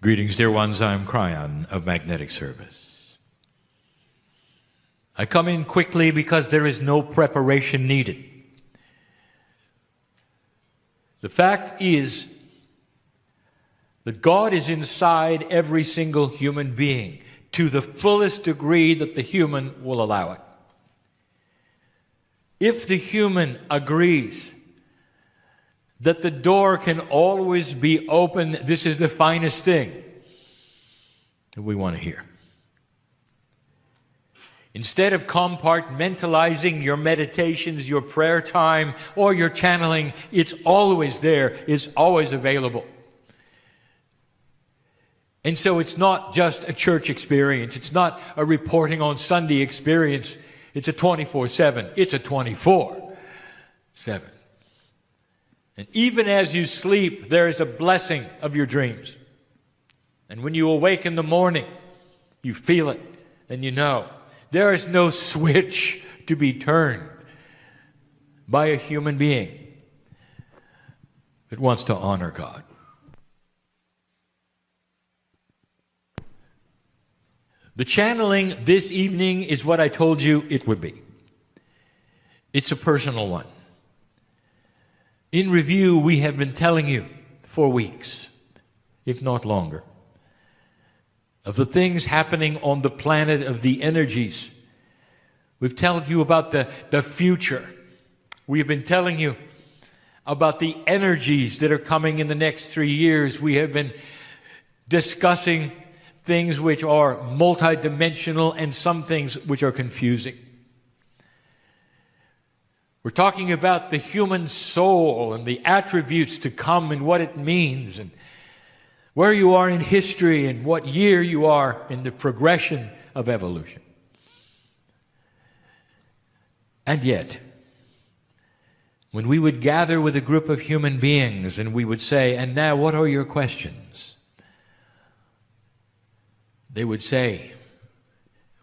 Greetings, dear ones. I'm Kryon of Magnetic Service. I come in quickly because there is no preparation needed. The fact is that God is inside every single human being to the fullest degree that the human will allow it. If the human agrees that the door can always be open, this is the finest thing that we want to hear. Instead of compartmentalizing your meditations, your prayer time, or your channeling, it's always there, it's always available. And so it's not just a church experience, it's not a reporting on Sunday experience, it's a 24/7, it's a 24/7. And even as you sleep, there is a blessing of your dreams. And when you awake in the morning, you feel it and you know. There is no switch to be turned by a human being that wants to honor God. The channeling this evening is what I told you it would be. It's a personal one. In review, we have been telling you for weeks, if not longer, of the things happening on the planet, of the energies. We've told you about the future. We've been telling you about the energies that are coming in the next 3 years. We have been discussing things which are multidimensional and some things which are confusing. We're talking about the human soul and the attributes to come and what it means and where you are in history and what year you are in the progression of evolution. And yet, when we would gather with a group of human beings and we would say, "And now what are your questions?" They would say,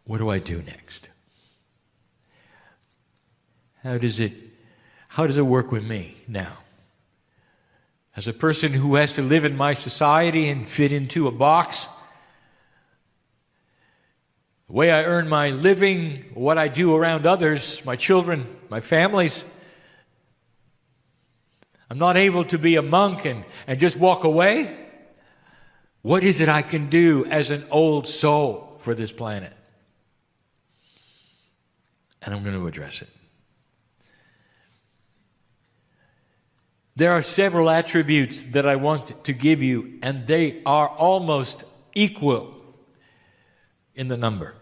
"What do I do next? How does it work with me now? As a person who has to live in my society and fit into a box, the way I earn my living, what I do around others, my children, my families, I'm not able to be a monk and just walk away. What is it I can do as an old soul for this planet?" And I'm going to address it. There are several attributes that I want to give you, and they are almost equal in the number.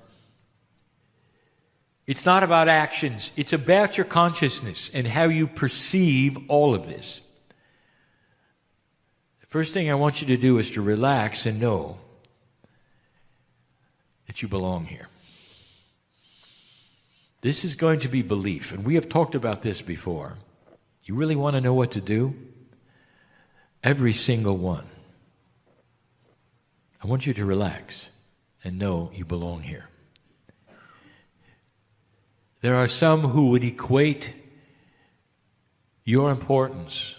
It's not about actions. It's about your consciousness and how you perceive all of this. The first thing I want you to do is to relax and know that you belong here. This is going to be belief, and we have talked about this before. You really want to know what to do? Every single one. I want you to relax and know you belong here. There are some who would equate your importance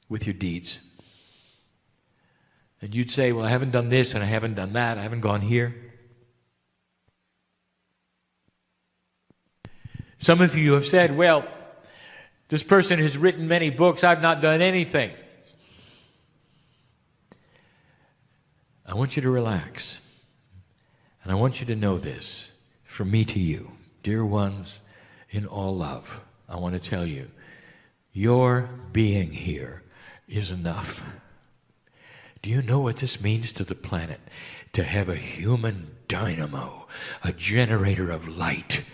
with your deeds. And you'd say, "Well, I haven't done this and I haven't done that, I haven't gone here." Some of you have said, "Well, this person has written many books, I've not done anything." I want you to relax. And I want you to know this, from me to you, dear ones, in all love. I want to tell you, your being here is enough. Do you know what this means to the planet? To have a human dynamo, a generator of light,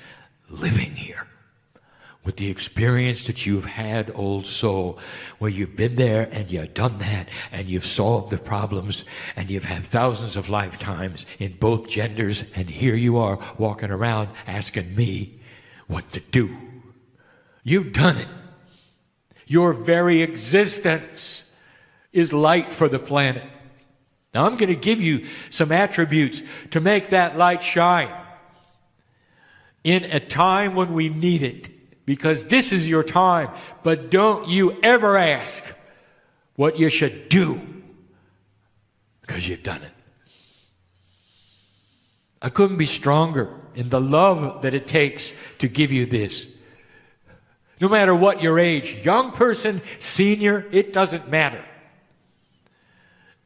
living here. With the experience that you've had, old soul, where you've been there and you've done that and you've solved the problems and you've had thousands of lifetimes in both genders, and here you are walking around asking me what to do. You've done it. Your very existence is light for the planet. Now I'm going to give you some attributes to make that light shine in a time when we need it. Because this is your time. But don't you ever ask what you should do because you've done it. I couldn't be stronger in the love that it takes to give you this. No matter what your age, young person, senior, it doesn't matter.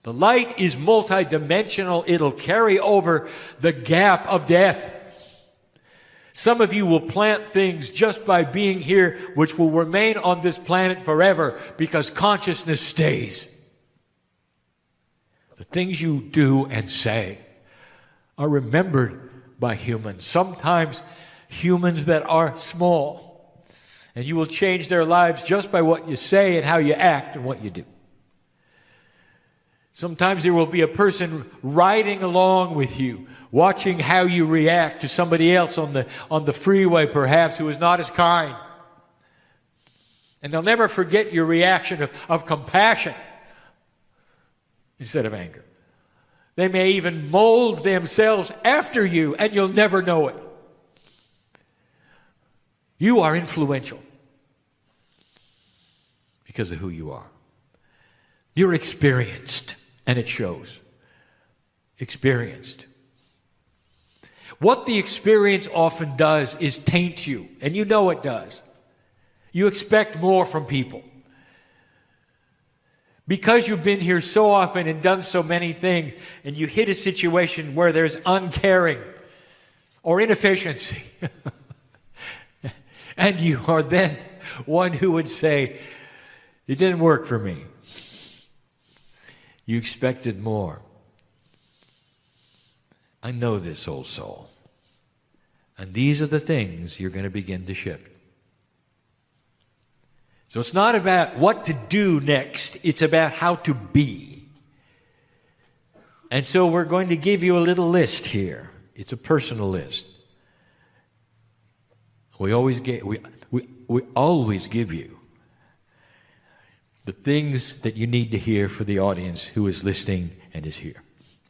The light is multidimensional. It'll carry over the gap of death. Some of you will plant things just by being here, which will remain on this planet forever because consciousness stays. The things you do and say are remembered by humans, sometimes humans that are small. And you will change their lives just by what you say and how you act and what you do. Sometimes there will be a person riding along with you, watching how you react to somebody else on the freeway, perhaps, who is not as kind. And they'll never forget your reaction of compassion instead of anger. They may even mold themselves after you, and you'll never know it. You are influential because of who you are. You're experienced, and it shows. Experienced. What the experience often does is taint you, and you know it does. You expect more from people. Because you've been here so often and done so many things, and you hit a situation where there's uncaring or inefficiency, and you are then one who would say, it didn't work for me. You expected more. I know this, old soul. And these are the things you're going to begin to shift. So it's not about what to do next. It's about how to be. And so we're going to give you a little list here. It's a personal list. We always give you the things that you need to hear for the audience who is listening and is here.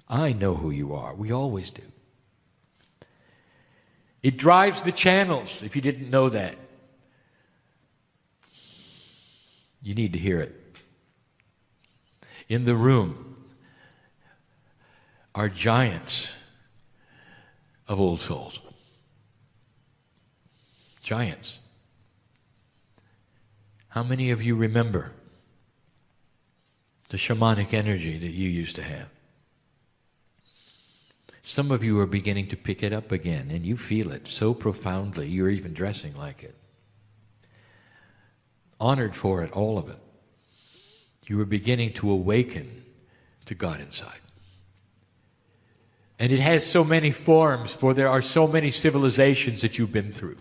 I know who you are. We always do. It drives the channels, if you didn't know that. You need to hear it. In the room are giants of old souls. Giants. How many of you remember the shamanic energy that you used to have? Some of you are beginning to pick it up again, and you feel it so profoundly, you're even dressing like it. Honored for it, all of it. You are beginning to awaken to God inside. And it has so many forms, for there are so many civilizations that you've been through.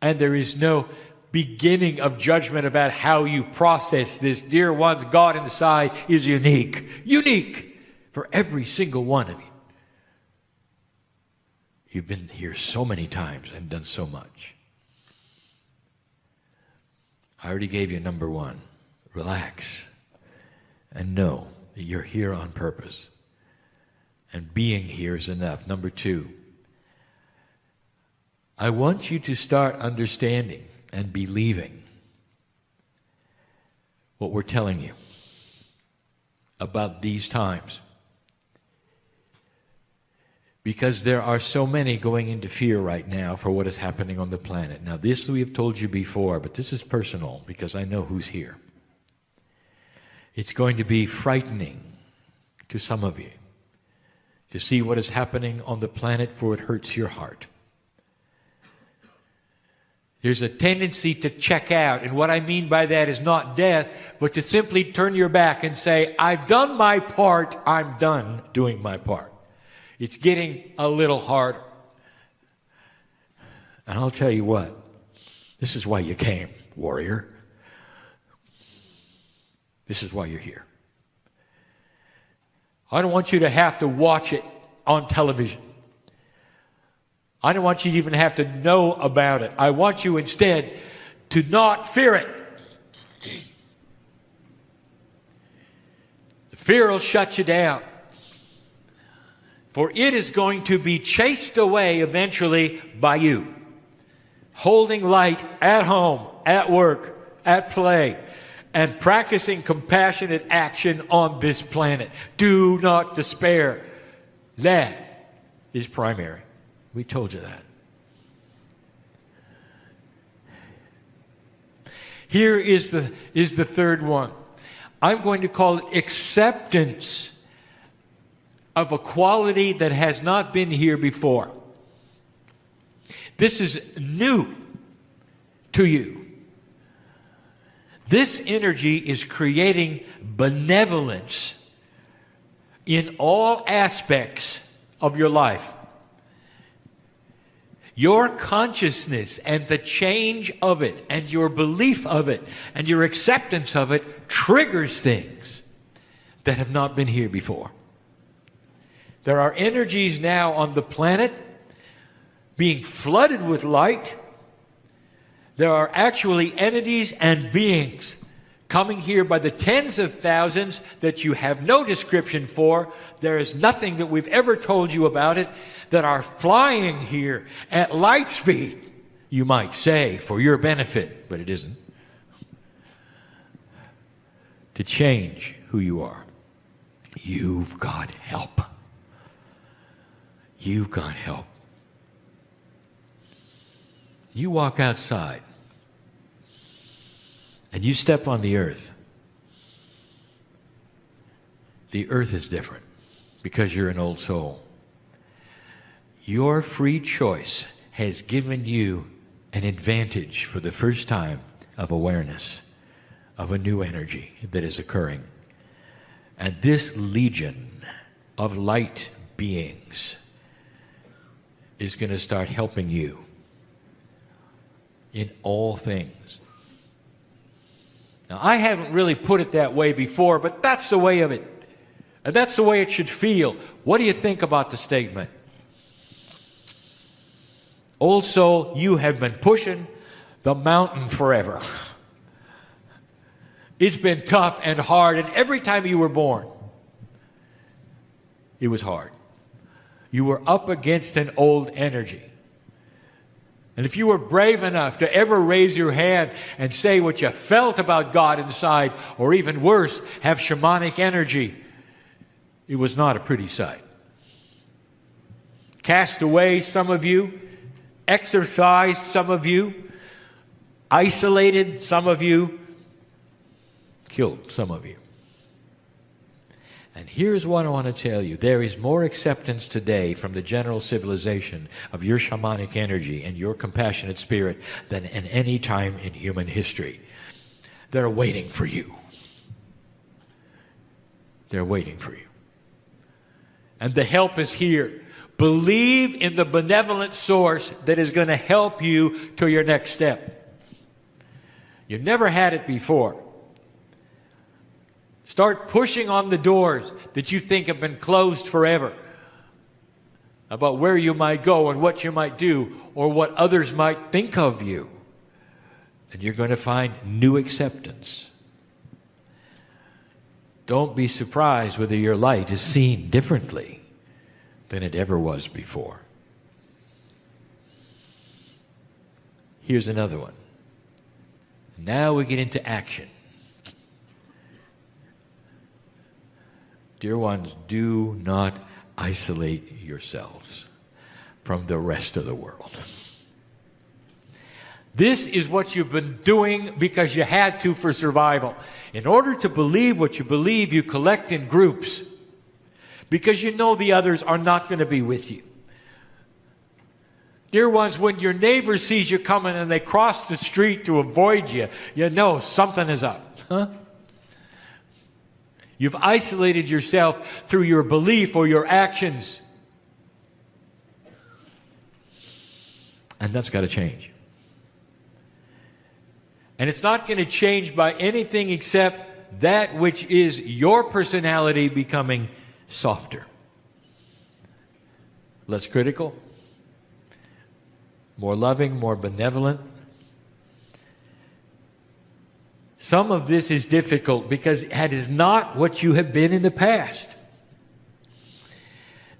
And there is no beginning of judgment about how you process this. Dear ones, God inside is unique. Unique for every single one of you. You've been here so many times and done so much. I already gave you number one. Relax and know that you're here on purpose. And being here is enough. Number two, I want you to start understanding and believing what we're telling you about these times. Because there are so many going into fear right now for what is happening on the planet. Now, this we have told you before, but this is personal because I know who's here. It's going to be frightening to some of you to see what is happening on the planet, for it hurts your heart. There's a tendency to check out, and what I mean by that is not death, but to simply turn your back and say, I've done my part, I'm done doing my part. It's getting a little harder. And I'll tell you what, this is why you came, warrior. This is why you're here. I don't want you to have to watch it on television. I don't want you to even have to know about it. I want you instead to not fear it. The fear will shut you down. For it is going to be chased away eventually by you. Holding light at home, at work, at play. and practicing compassionate action on this planet. Do not despair. That is primary. We told you that. Here is the third one. I'm going to call it acceptance of a quality that has not been here before. This is new to you. This energy is creating benevolence in all aspects of your life. Your consciousness and the change of it and your belief of it and your acceptance of it triggers things that have not been here before. There are energies now on the planet being flooded with light. There are actually entities and beings coming here by the tens of thousands that you have no description for. There is nothing that we've ever told you about it, that are flying here at light speed, you might say, for your benefit, but it isn't, to change who you are. You've got help. You've got help. You walk outside and you step on the earth. The earth is different because you're an old soul. Your free choice has given you an advantage for the first time of awareness of a new energy that is occurring. And this legion of light beings is going to start helping you in all things. Now, I haven't really put it that way before, but that's the way of it. And that's the way it should feel. What do you think about the statement? Old soul, you have been pushing the mountain forever. It's been tough and hard, and every time you were born, it was hard. You were up against an old energy. And if you were brave enough to ever raise your hand and say what you felt about God inside, or even worse, have shamanic energy, it was not a pretty sight. Cast away, some of you. Exorcised, some of you. Isolated, some of you. Killed, some of you. And here's what I want to tell you. There is more acceptance today from the general civilization of your shamanic energy and your compassionate spirit than in any time in human history. They're waiting for you. They're waiting for you. And the help is here. Believe in the benevolent source that is going to help you to your next step. You've never had it before. Start pushing on the doors that you think have been closed forever about where you might go and what you might do or what others might think of you. And you're going to find new acceptance. Don't be surprised whether your light is seen differently than it ever was before. Here's another one. Now we get into action. Dear ones, do not isolate yourselves from the rest of the world. This is what you've been doing because you had to for survival. In order to believe what you believe, you collect in groups because you know the others are not going to be with you. Dear ones, when your neighbor sees you coming and they cross the street to avoid you, you know something is up. Huh? You've isolated yourself through your belief or your actions. And that's got to change. And it's not going to change by anything except that which is your personality becoming softer. Less critical. More loving, more benevolent. Some of this is difficult because it is not what you have been in the past.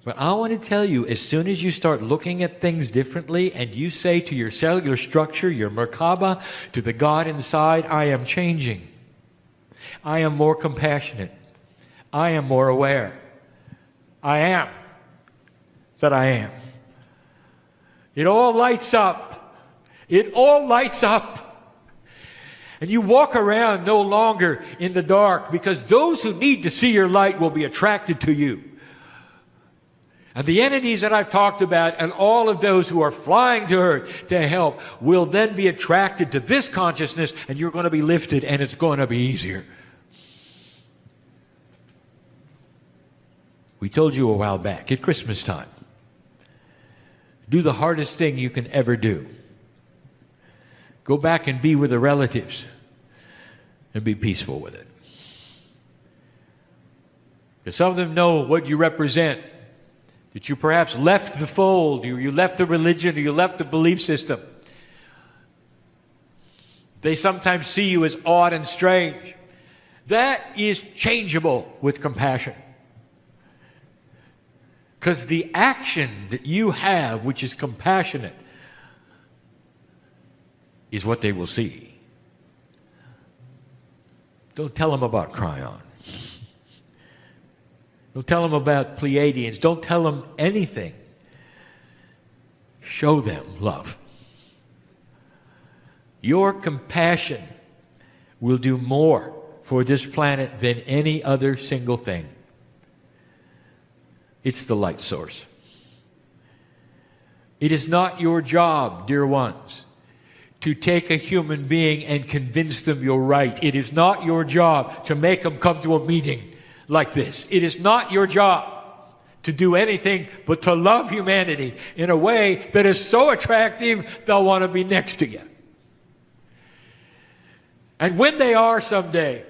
But I want to tell you, as soon as you start looking at things differently and you say to your cellular structure, your Merkaba, to the God inside, I am changing. I am more compassionate. I am more aware. I am that I am. It all lights up. It all lights up. And you walk around no longer in the dark, because those who need to see your light will be attracted to you. And the entities that I've talked about and all of those who are flying to Earth to help will then be attracted to this consciousness, and you're going to be lifted, and it's going to be easier. We told you a while back, at Christmas time, do the hardest thing you can ever do. Go back and be with the relatives and be peaceful with it. Because some of them know what you represent. That you perhaps left the fold, or you left the religion, or you left the belief system. They sometimes see you as odd and strange. That is changeable with compassion. Because the action that you have, which is compassionate, is what they will see. Don't tell them about Kryon. Don't tell them about Pleiadians. Don't tell them anything. Show them love. Your compassion will do more for this planet than any other single thing. It's the light source. It is not your job, dear ones, to take a human being and convince them you're right. It is not your job to make them come to a meeting like this. It is not your job to do anything but to love humanity in a way that is so attractive they'll want to be next to you. And when they are someday,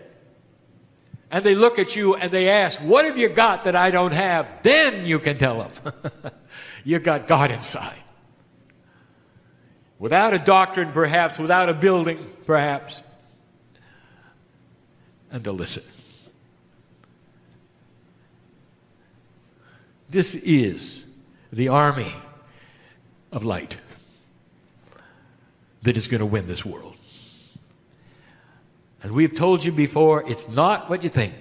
and they look at you and they ask, what have you got that I don't have? Then you can tell them, you got God inside. Without a doctrine, perhaps, without a building, perhaps. And to listen. This is the army of light that is going to win this world. And we've told you before, it's not what you think.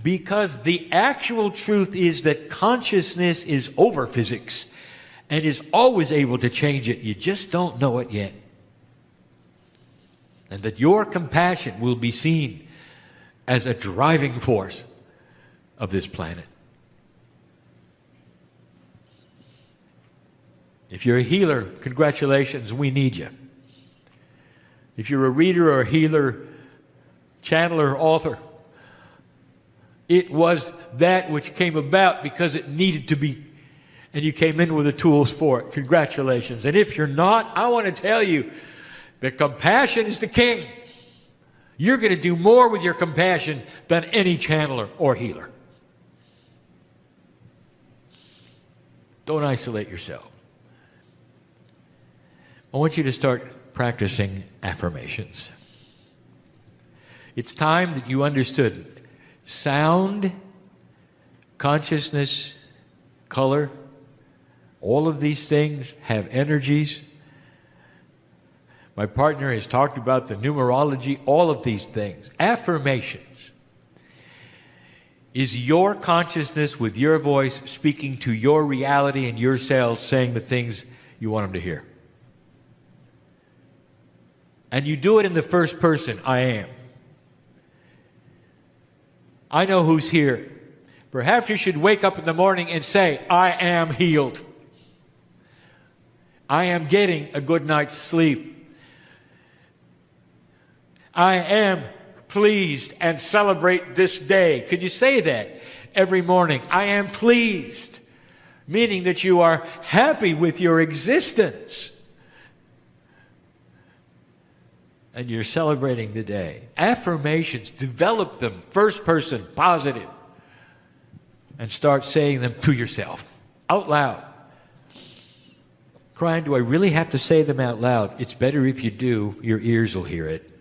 Because the actual truth is that consciousness is over physics and is always able to change it. You just don't know it yet. And that your compassion will be seen as a driving force of this planet. If you're a healer, congratulations, we need you. If you're a reader or a healer, channeler, author, it was that which came about because it needed to be, and you came in with the tools for it. Congratulations. And if you're not, I want to tell you that compassion is the king. You're going to do more with your compassion than any channeler or healer. Don't isolate yourself. I want you to start practicing affirmations. It's time that you understood sound, consciousness, color, all of these things have energies. My partner has talked about the numerology, all of these things. Affirmations is your consciousness with your voice speaking to your reality and your cells, saying the things you want them to hear. And you do it in the first person, I am. I know who's here. Perhaps you should wake up in the morning and say, I am healed. I am getting a good night's sleep. I am pleased and celebrate this day. Could you say that every morning? I am pleased, meaning that you are happy with your existence. And you're celebrating the day. Affirmations, develop them, first person, positive. And start saying them to yourself, out loud. Kryon, do I really have to say them out loud? It's better if you do. Your ears will hear it.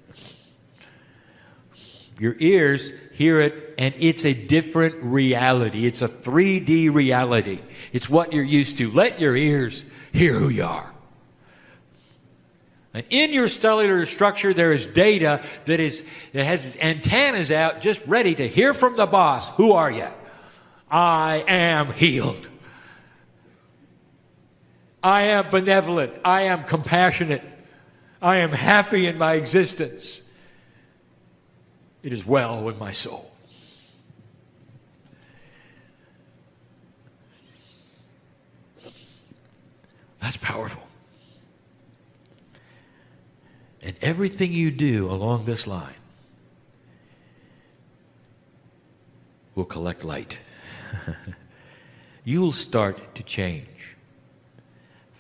Your ears hear it, and it's a different reality. It's a 3D reality. It's what you're used to. Let your ears hear who you are. And in your cellular structure, there is data that has its antennas out, just ready to hear from the boss. Who are you? I am healed. I am benevolent. I am compassionate. I am happy in my existence. It is well with my soul. That's powerful. And everything you do along this line will collect light. You'll start to change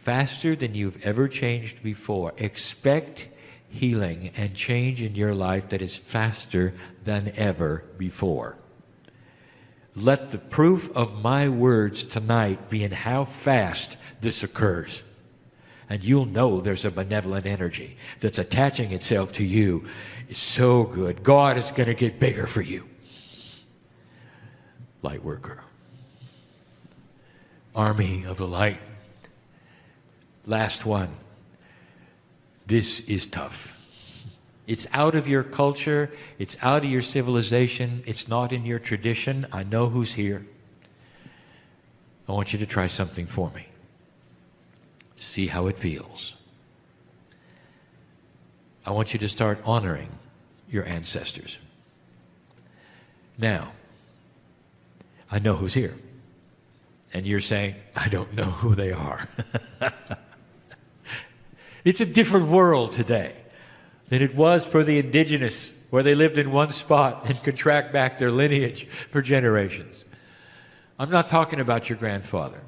faster than you've ever changed before. Expect healing and change in your life that is faster than ever before. Let the proof of my words tonight be in how fast this occurs. And you'll know there's a benevolent energy that's attaching itself to you. It's so good. God is going to get bigger for you. Lightworker. Army of the light. Last one. This is tough. It's out of your culture. It's out of your civilization. It's not in your tradition. I know who's here. I want you to try something for me. See how it feels. I want you to start honoring your ancestors. Now, I know who's here. And you're saying, I don't know who they are. It's a different world today than it was for the indigenous, where they lived in one spot and could track back their lineage for generations. I'm not talking about your grandfather.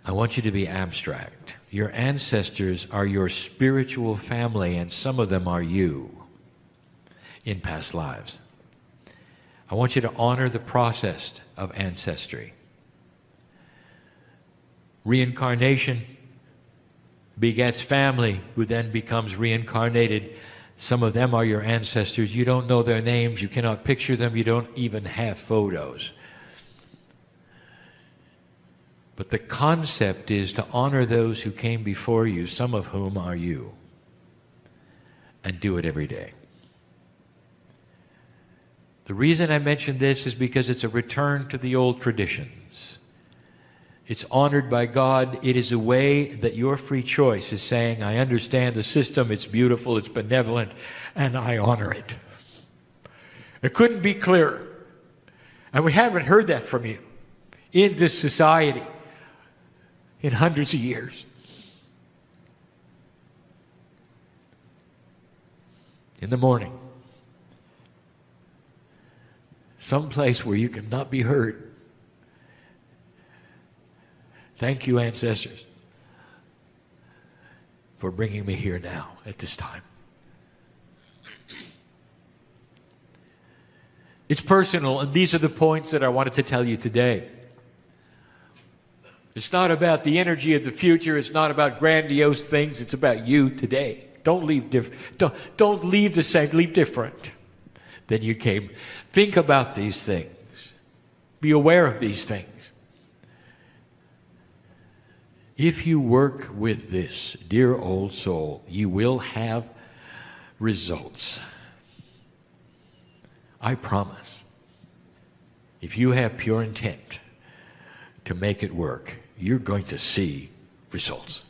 I want you to be abstract. Your ancestors are your spiritual family, and some of them are you in past lives. I want you to honor the process of ancestry. Reincarnation begets family, who then becomes reincarnated. Some of them are your ancestors. You don't know their names. You cannot picture them. You don't even have photos. But the concept is to honor those who came before you, some of whom are you, and do it every day. The reason I mention this is because it's a return to the old traditions. It's honored by God. It is a way that your free choice is saying, I understand the system, it's beautiful, it's benevolent, and I honor it. It couldn't be clearer. And we haven't heard that from you in this society in hundreds of years. In the morning, someplace where you cannot be heard. Thank you, ancestors, for bringing me here now at this time. It's personal, and these are the points that I wanted to tell you today. It's not about the energy of the future. It's not about grandiose things. It's about you today. Don't leave don't leave the same. Leave different than you came. Think about these things. Be aware of these things. If you work with this, dear old soul, you will have results. I promise. If you have pure intent to make it work, you're going to see results.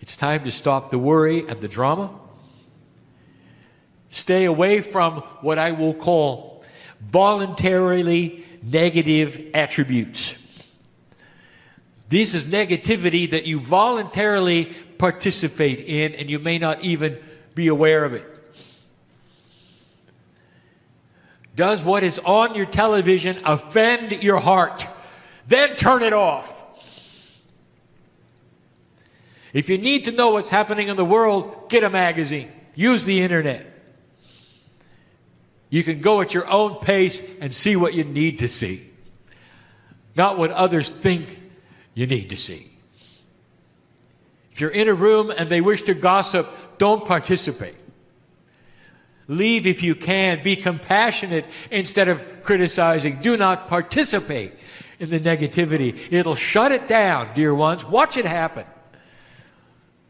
It's time to stop the worry and the drama. Stay away from what I will call voluntarily negative attributes. This is negativity that you voluntarily participate in, and you may not even be aware of it. Does what is on your television offend your heart? Then turn it off. If you need to know what's happening in the world, get a magazine. Use the internet. You can go at your own pace and see what you need to see, not what others think you need to see. If you're in a room and they wish to gossip, don't participate. Leave if you can. Be compassionate instead of criticizing. Do not participate in the negativity. It'll shut it down, dear ones. Watch it happen.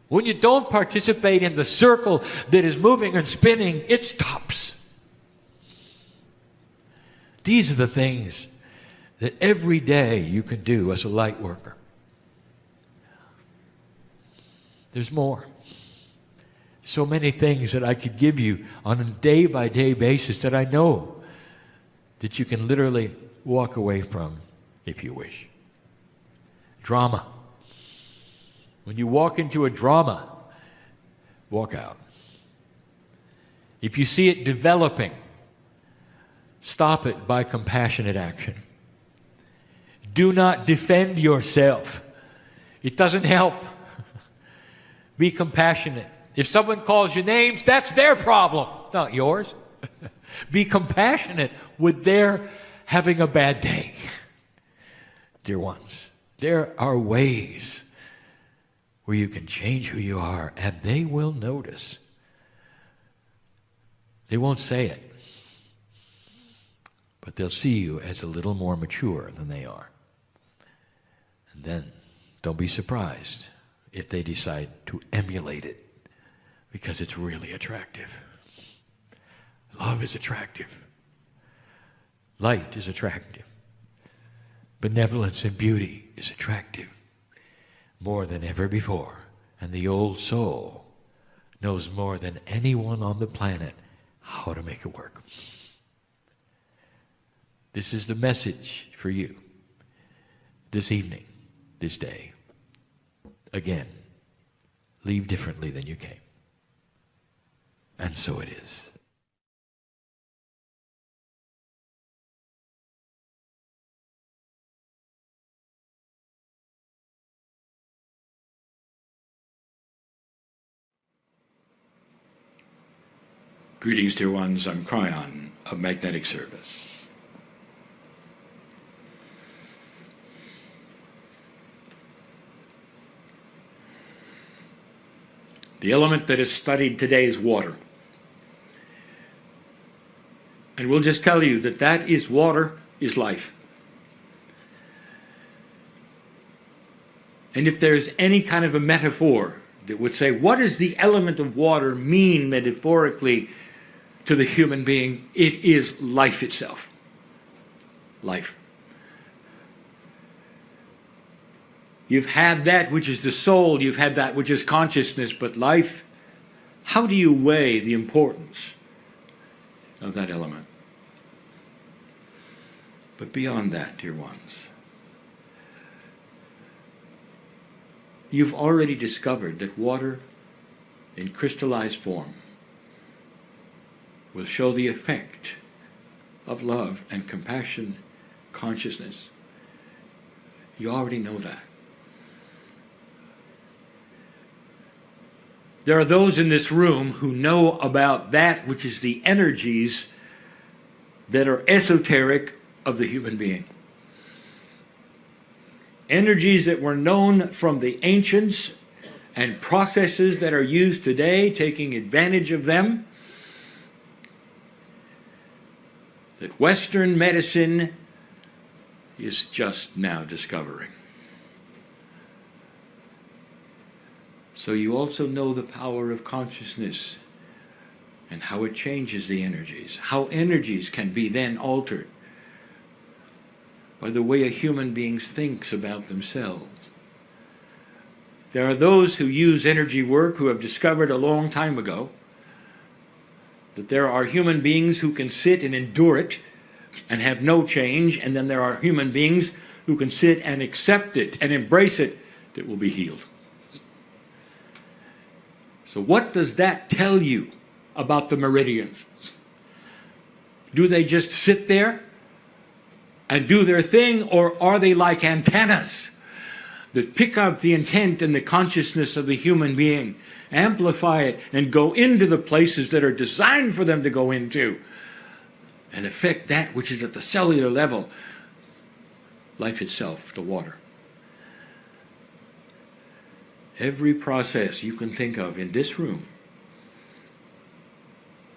When you don't participate in the circle that is moving and spinning, it stops. These are the things that every day you can do as a light worker. There's more. So many things that I could give you on a day-by-day basis that I know that you can literally walk away from if you wish. Drama. When you walk into a drama, walk out. If you see it developing, stop it by compassionate action. Do not defend yourself. It doesn't help. Be compassionate. If someone calls you names, that's their problem, not yours. Be compassionate with their having a bad day. Dear ones, there are ways where you can change who you are, and they will notice. They won't say it, but they'll see you as a little more mature than they are. And then don't be surprised if they decide to emulate it, because it's really attractive. Love is attractive. Light is attractive. Benevolence and beauty is attractive more than ever before. And the old soul knows more than anyone on the planet how to make it work. This is the message for you this evening, this day. Again, leave differently than you came. And so it is. Greetings, dear ones. I'm Kryon of Magnetic Service. The element that is studied today is water. And we'll just tell you that that is water, is life. And if there's any kind of a metaphor that would say, what does the element of water mean metaphorically to the human being? It is life itself. Life. You've had that which is the soul, you've had that which is consciousness, but life, how do you weigh the importance of that element? But beyond that, dear ones, you've already discovered that water in crystallized form will show the effect of love and compassion, consciousness. You already know that. There are those in this room who know about that which is the energies that are esoteric of the human being. Energies that were known from the ancients and processes that are used today, taking advantage of them, that Western medicine is just now discovering. So you also know the power of consciousness and how it changes the energies, how energies can be then altered by the way a human being thinks about themselves. There are those who use energy work who have discovered a long time ago that there are human beings who can sit and endure it and have no change, and then there are human beings who can sit and accept it and embrace it that will be healed. So what does that tell you about the meridians? Do they just sit there and do their thing, or are they like antennas that pick up the intent and the consciousness of the human being, amplify it, and go into the places that are designed for them to go into, and affect that which is at the cellular level, life itself, the water? Every process you can think of in this room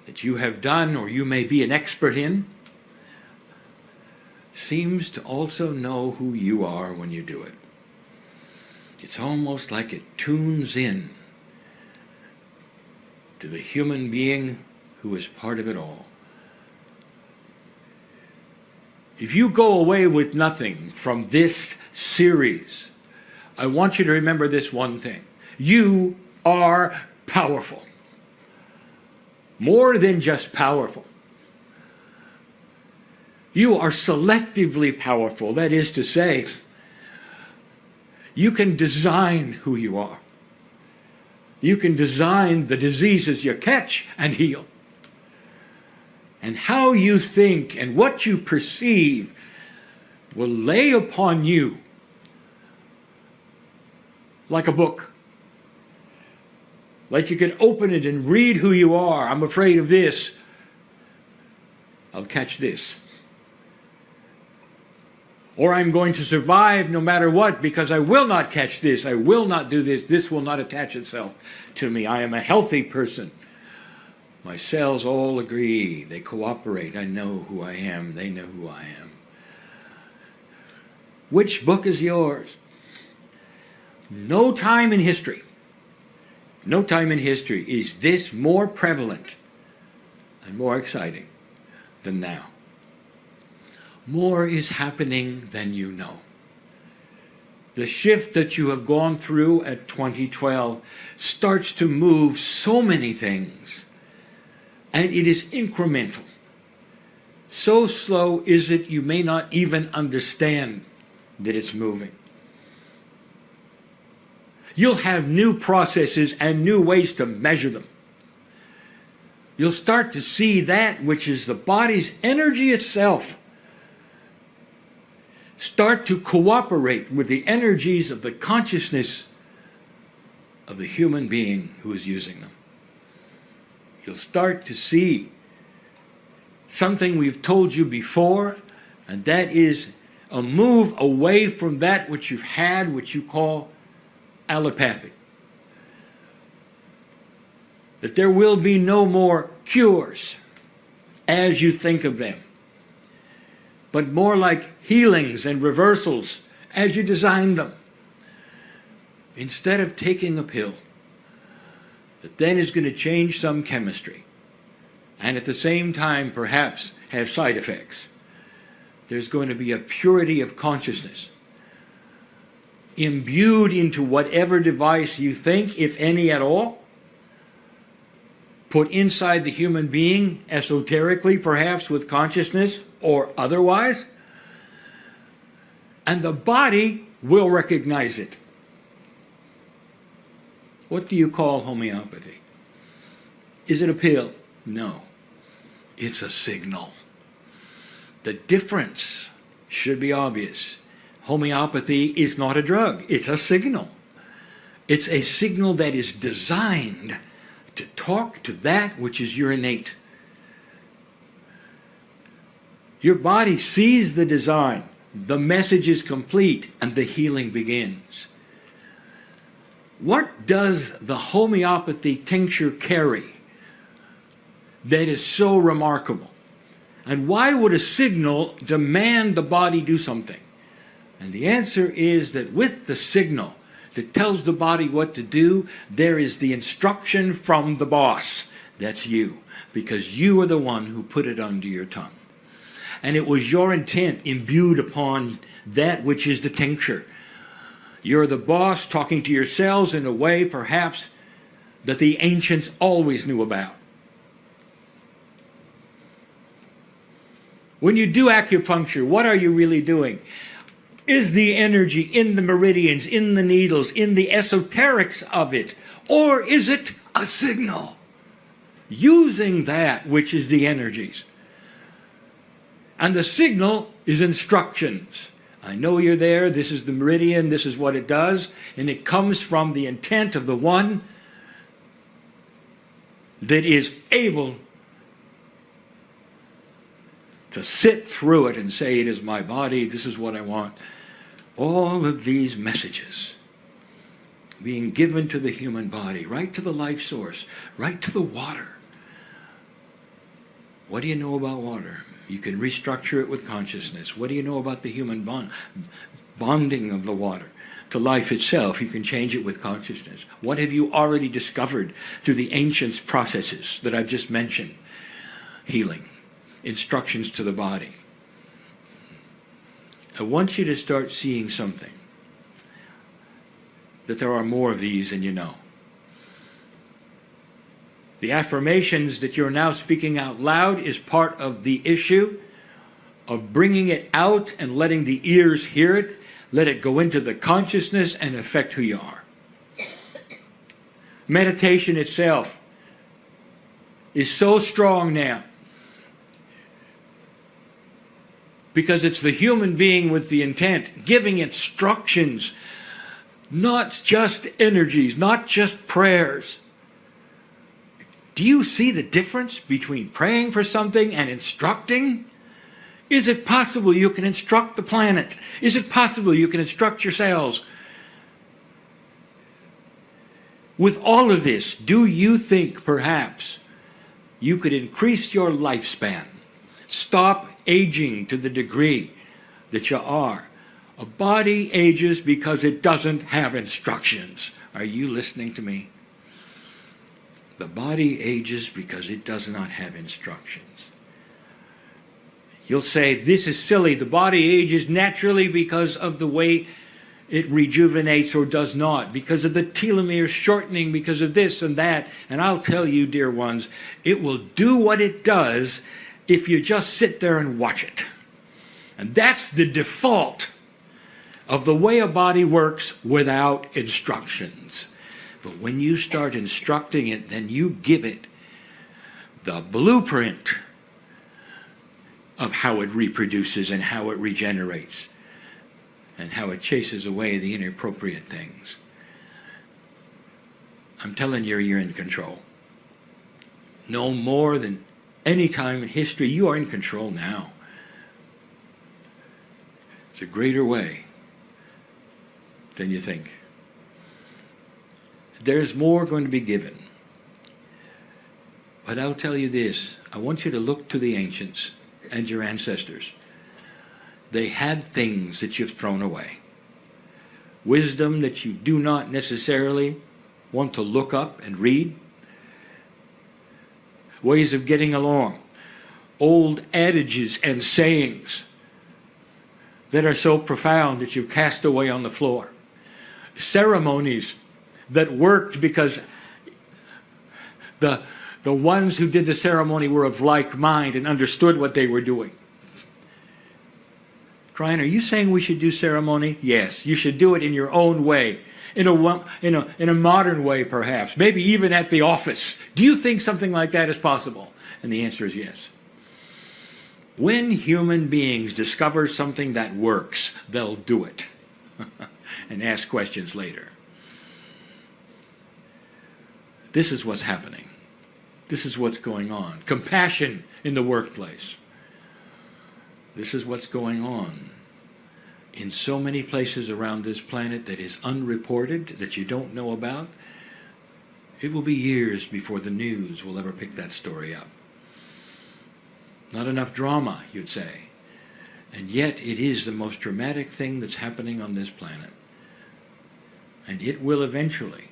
that you have done or you may be an expert in, seems to also know who you are when you do it. It's almost like it tunes in to the human being who is part of it all. If you go away with nothing from this series, I want you to remember this one thing. You are powerful. More than just powerful. You are selectively powerful. That is to say, you can design who you are. You can design the diseases you catch and heal. And how you think and what you perceive will lay upon you like a book. Like you can open it and read who you are. I'm afraid of this. I'll catch this. Or I'm going to survive no matter what because I will not catch this. I will not do this. This will not attach itself to me. I am a healthy person. My cells all agree. They cooperate. I know who I am. They know who I am. Which book is yours? No time in history is this more prevalent and more exciting than now. More is happening than you know. The shift that you have gone through at 2012 starts to move so many things, and it is incremental. So slow is it you may not even understand that it's moving. You'll have new processes and new ways to measure them. You'll start to see that which is the body's energy itself start to cooperate with the energies of the consciousness of the human being who is using them. You'll start to see something we've told you before, and that is a move away from that which you've had, which you call allopathy. That there will be no more cures as you think of them, but more like healings and reversals as you design them. Instead of taking a pill that then is going to change some chemistry and at the same time perhaps have side effects, there's going to be a purity of consciousness imbued into whatever device you think, if any at all, put inside the human being, esoterically perhaps with consciousness or otherwise, and the body will recognize it. What do you call homeopathy? Is it a pill? No. It's a signal. The difference should be obvious. Homeopathy is not a drug. It's a signal. It's a signal that is designed to talk to that which is your innate. Your body sees the design, the message is complete, and the healing begins. What does the homeopathy tincture carry that is so remarkable? And why would a signal demand the body do something? And the answer is that with the signal that tells the body what to do, there is the instruction from the boss. That's you, because you are the one who put it under your tongue. And it was your intent imbued upon that which is the tincture. You're the boss talking to yourselves in a way, perhaps, that the ancients always knew about. When you do acupuncture, what are you really doing? Is the energy in the meridians, in the needles, in the esoterics of it? Or is it a signal? Using that which is the energies. And the signal is instructions. I know you're there, this is the meridian, this is what it does, and it comes from the intent of the one that is able to sit through it and say, it is my body, this is what I want. All of these messages being given to the human body, right to the life source, right to the water. What do you know about water? You can restructure it with consciousness. What do you know about the human bonding of the water to life itself? You can change it with consciousness. What have you already discovered through the ancient processes that I've just mentioned? Healing, instructions to the body. I want you to start seeing something, that there are more of these than you know. The affirmations that you're now speaking out loud is part of the issue of bringing it out and letting the ears hear it, let it go into the consciousness and affect who you are. Meditation itself is so strong now because it's the human being with the intent giving instructions, not just energies, not just prayers. Do you see the difference between praying for something and instructing? Is it possible you can instruct the planet? Is it possible you can instruct yourselves? With all of this, do you think perhaps you could increase your lifespan? Stop aging to the degree that you are. A body ages because it doesn't have instructions. Are you listening to me? The body ages because it does not have instructions. You'll say, this is silly. The body ages naturally because of the way it rejuvenates or does not, because of the telomeres shortening, because of this and that. And I'll tell you, dear ones, it will do what it does if you just sit there and watch it. And that's the default of the way a body works without instructions. But when you start instructing it, then you give it the blueprint of how it reproduces and how it regenerates and how it chases away the inappropriate things. I'm telling you, you're in control. No more than any time in history, you are in control now. It's a greater way than you think. There's more going to be given. But I'll tell you this, I want you to look to the ancients and your ancestors. They had things that you've thrown away. Wisdom that you do not necessarily want to look up and read. Ways of getting along. Old adages and sayings that are so profound that you've cast away on the floor. Ceremonies that worked because the ones who did the ceremony were of like mind and understood what they were doing. Kryon, are you saying we should do ceremony? Yes, you should do it in your own way. In a modern way, perhaps. Maybe even at the office. Do you think something like that is possible? And the answer is yes. When human beings discover something that works, they'll do it. And ask questions later. This is what's happening. This is what's going on. Compassion in the workplace. This is what's going on in so many places around this planet that is unreported, that you don't know about. It will be years before the news will ever pick that story up. Not enough drama, you'd say. And yet it is the most dramatic thing that's happening on this planet. And it will eventually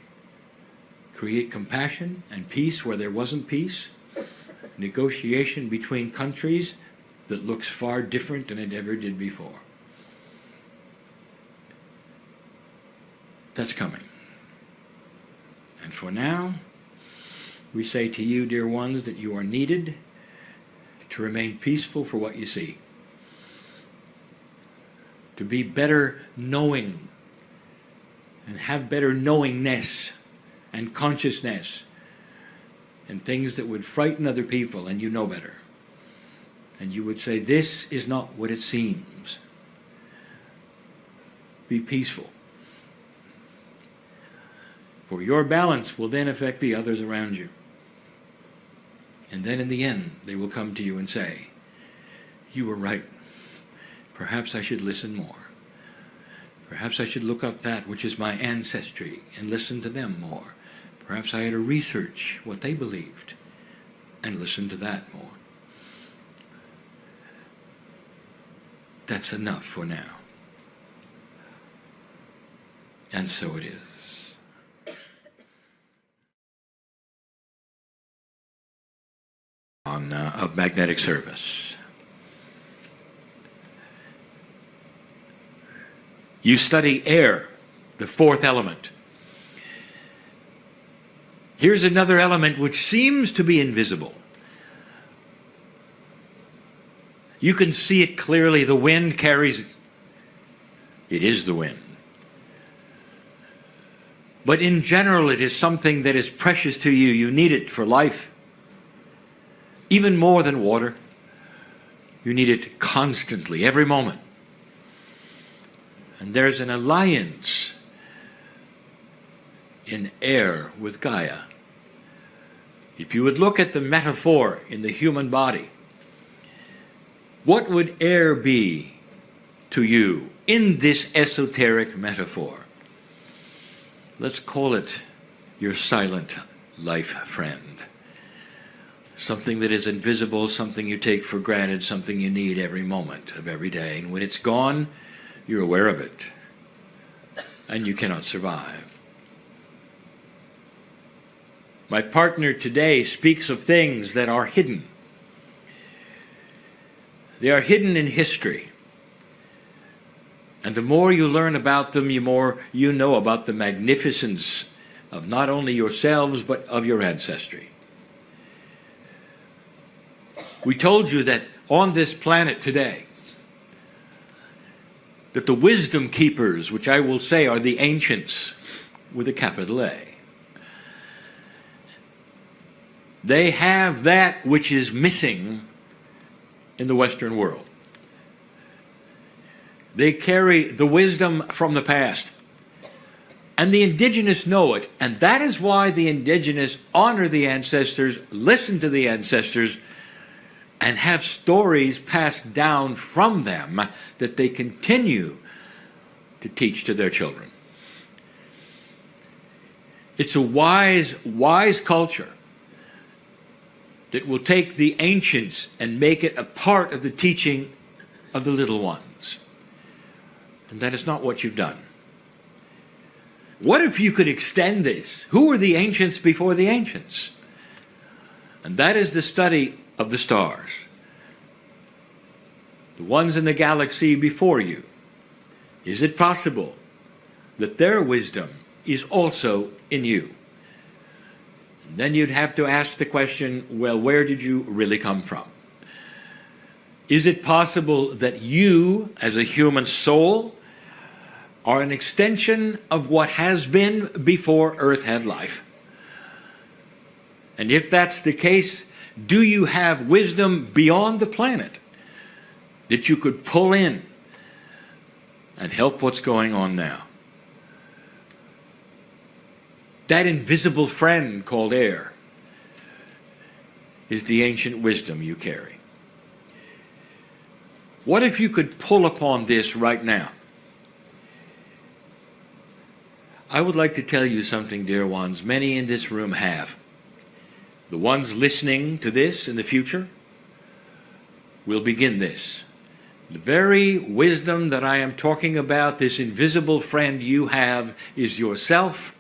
create compassion and peace where there wasn't peace, negotiation between countries that looks far different than it ever did before. That's coming. And for now, we say to you, dear ones, that you are needed to remain peaceful for what you see. To be better knowing and have better knowingness and consciousness and things that would frighten other people, and you know better. And you would say, this is not what it seems. Be peaceful. For your balance will then affect the others around you. And then in the end, they will come to you and say, you were right. Perhaps I should listen more. Perhaps I should look up that which is my ancestry and listen to them more. Perhaps I had to research what they believed and listen to that more. That's enough for now. And so it is. Of magnetic service. You study air, the fourth element. Here's another element which seems to be invisible. You can see it clearly. The wind carries it. It is the wind. But in general, it is something that is precious to you. You need it for life. Even more than water. You need it constantly, every moment. And there's an alliance in air with Gaia. If you would look at the metaphor in the human body, what would air be to you in this esoteric metaphor? Let's call it your silent life friend. Something that is invisible, something you take for granted, something you need every moment of every day. And when it's gone, you're aware of it, and you cannot survive. My partner today speaks of things that are hidden. They are hidden in history. And the more you learn about them, the more you know about the magnificence of not only yourselves, but of your ancestry. We told you that on this planet today, that the wisdom keepers, which I will say are the ancients with a capital A, they have that which is missing in the Western world. They carry the wisdom from the past. And the indigenous know it. And that is why the indigenous honor the ancestors, listen to the ancestors, and have stories passed down from them that they continue to teach to their children. It's a wise culture that will take the ancients and make it a part of the teaching of the little ones. And that is not what you've done. What if you could extend this? Who were the ancients before the ancients? And that is the study of the stars. The ones in the galaxy before you. Is it possible that their wisdom is also in you? And then you'd have to ask the question, well, where did you really come from? Is it possible that you, as a human soul, are an extension of what has been before Earth had life? And if that's the case, do you have wisdom beyond the planet that you could pull in and help what's going on now? That invisible friend called air is the ancient wisdom you carry. What if you could pull upon this right now? I would like to tell you something, dear ones. Many in this room have. The ones listening to this in the future will begin this. The very wisdom that I am talking about, this invisible friend you have, is yourself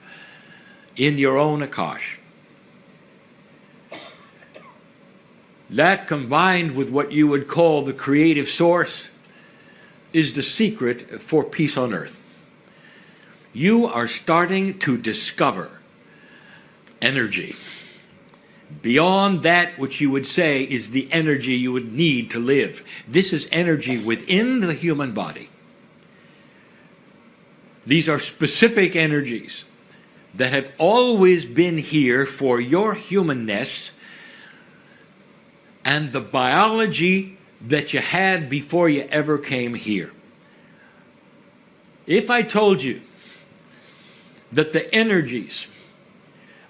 in your own Akash. That, combined with what you would call the creative source, is the secret for peace on earth. You are starting to discover energy beyond that which you would say is the energy you would need to live. This is energy within the human body. These are specific energies that have always been here for your humanness and the biology that you had before you ever came here. If I told you that the energies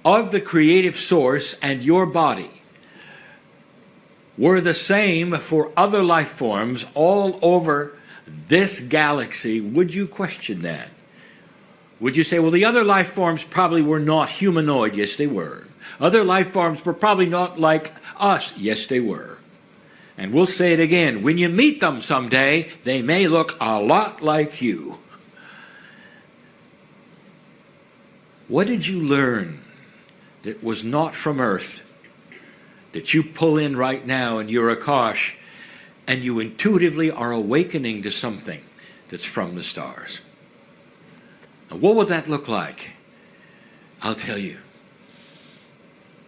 of the creative source and your body were the same for other life forms all over this galaxy, would you question that? Would you say, well, the other life forms probably were not humanoid? Yes, they were. Other life forms were probably not like us? Yes, they were. And we'll say it again. When you meet them someday, they may look a lot like you. What did you learn that was not from Earth, that you pull in right now in your Akash, and you intuitively are awakening to something that's from the stars? And what would that look like? I'll tell you.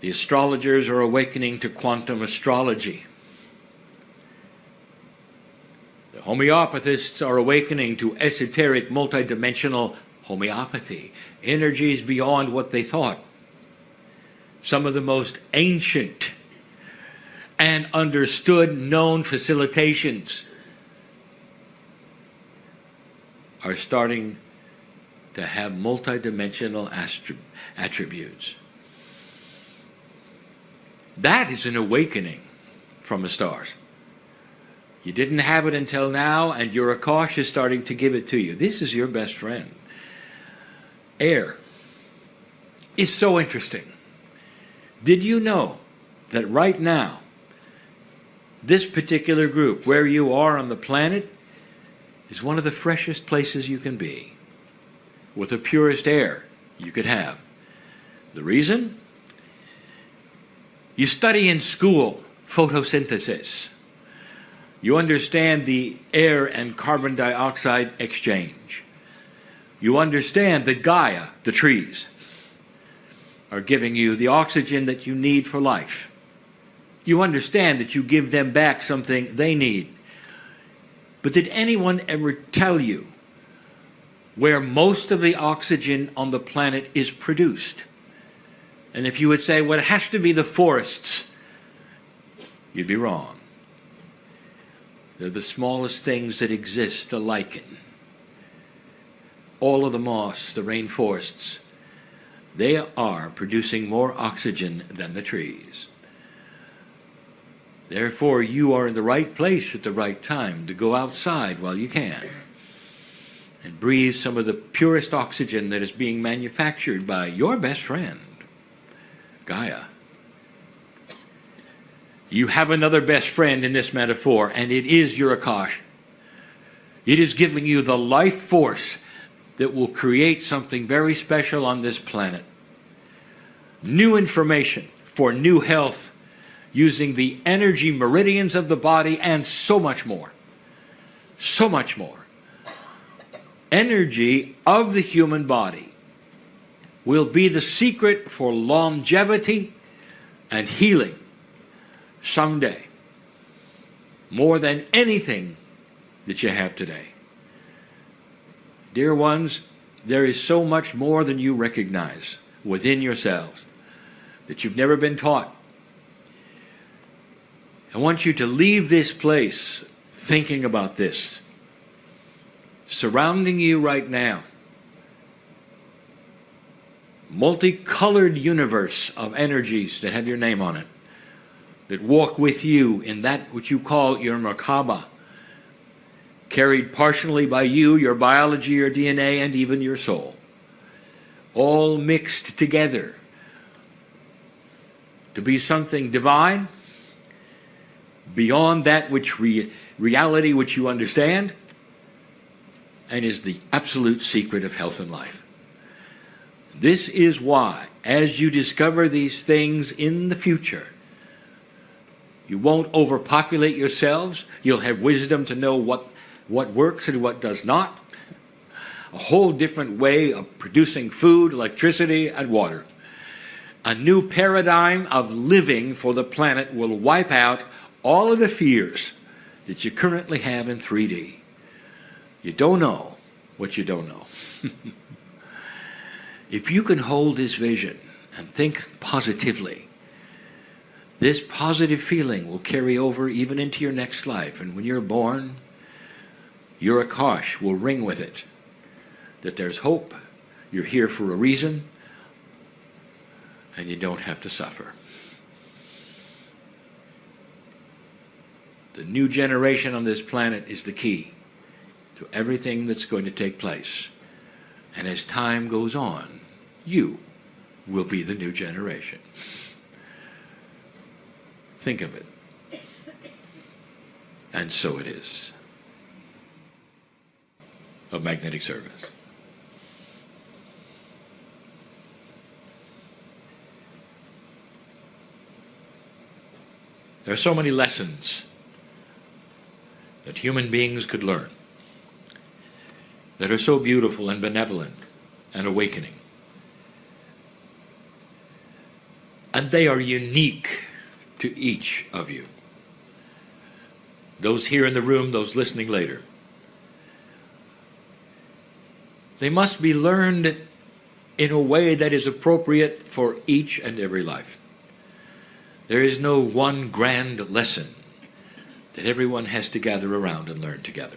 The astrologers are awakening to quantum astrology. The homeopathists are awakening to esoteric, multidimensional homeopathy, energies beyond what they thought. Some of the most ancient and understood known facilitations are starting to have multidimensional attributes. That is an awakening from the stars. You didn't have it until now, and your Akash is starting to give it to you. This is your best friend. Air is so interesting. Did you know that right now, this particular group, where you are on the planet, is one of the freshest places you can be, with the purest air you could have? The reason? You study in school photosynthesis. You understand the air and carbon dioxide exchange. You understand that Gaia, the trees, are giving you the oxygen that you need for life. You understand that you give them back something they need. But did anyone ever tell you where most of the oxygen on the planet is produced? And if you would say, well, it has to be the forests, you'd be wrong. They're the smallest things that exist, the lichen. All of the moss, the rainforests, they are producing more oxygen than the trees. Therefore, you are in the right place at the right time to go outside while you can and breathe some of the purest oxygen that is being manufactured by your best friend, Gaia. You have another best friend in this metaphor, and it is your Akash. It is giving you the life force that will create something very special on this planet. New information for new health using the energy meridians of the body and so much more. So much more. Energy of the human body will be the secret for longevity and healing someday, more than anything that you have today. Dear ones, there is so much more than you recognize within yourselves that you've never been taught. I want you to leave this place thinking about this. Surrounding you right now, multicolored universe of energies that have your name on it, that walk with you in that which you call your Merkaba, carried partially by you, your biology, your DNA, and even your soul, all mixed together to be something divine, beyond that which reality which you understand, and is the absolute secret of health and life. This is why, as you discover these things in the future, you won't overpopulate yourselves. You'll have wisdom to know what works and what does not. A whole different way of producing food, electricity, and water. A new paradigm of living for the planet will wipe out all of the fears that you currently have in 3D. You don't know what you don't know. If you can hold this vision and think positively, this positive feeling will carry over even into your next life. And when you're born, your Akash will ring with it. That there's hope, you're here for a reason, and you don't have to suffer. The new generation on this planet is the key to everything that's going to take place. And as time goes on, you will be the new generation. Think of it. And so it is. Of magnetic service. There are so many lessons that human beings could learn that are so beautiful and benevolent and awakening. And they are unique to each of you. Those here in the room, those listening later. They must be learned in a way that is appropriate for each and every life. There is no one grand lesson that everyone has to gather around and learn together.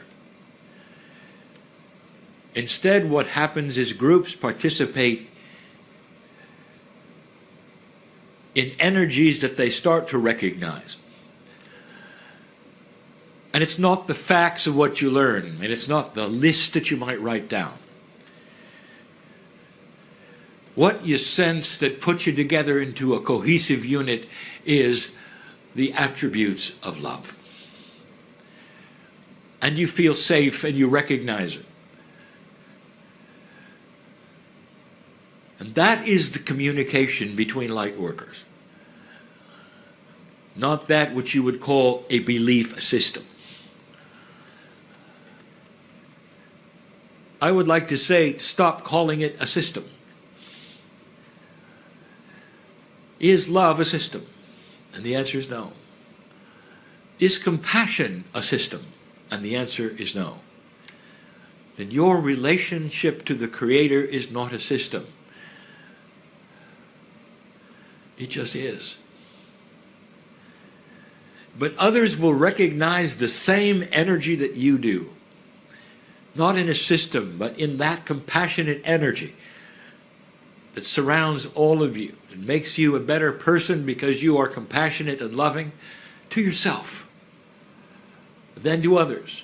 Instead, what happens is groups participate in energies that they start to recognize. And it's not the facts of what you learn, and it's not the list that you might write down. What you sense that puts you together into a cohesive unit is the attributes of love. And you feel safe and you recognize it. And that is the communication between light workers. Not that which you would call a belief system. I would like to say, stop calling it a system. Is love a system? And the answer is no. Is compassion a system? And the answer is no. Then your relationship to the Creator is not a system. It just is. But others will recognize the same energy that you do. Not in a system, but in that compassionate energy that surrounds all of you. It makes you a better person because you are compassionate and loving to yourself, then to others.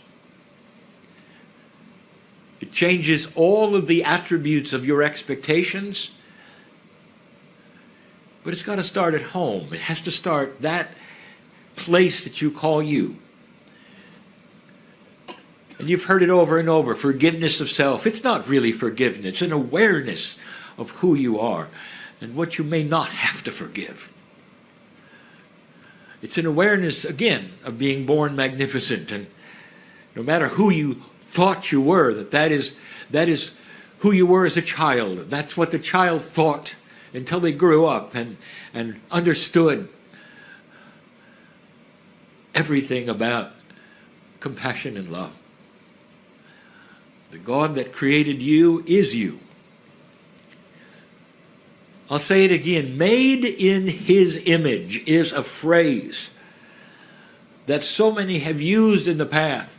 It changes all of the attributes of your expectations, but it's got to start at home. It has to start that place that you call you. And you've heard it over and over, forgiveness of self. It's not really forgiveness. It's an awareness of who you are and what you may not have to forgive. It's an awareness, again, of being born magnificent. And no matter who you thought you were, that is who you were as a child. That's what the child thought until they grew up and understood everything about compassion and love. The God that created you is you. I'll say it again. Made in His image is a phrase that so many have used in the past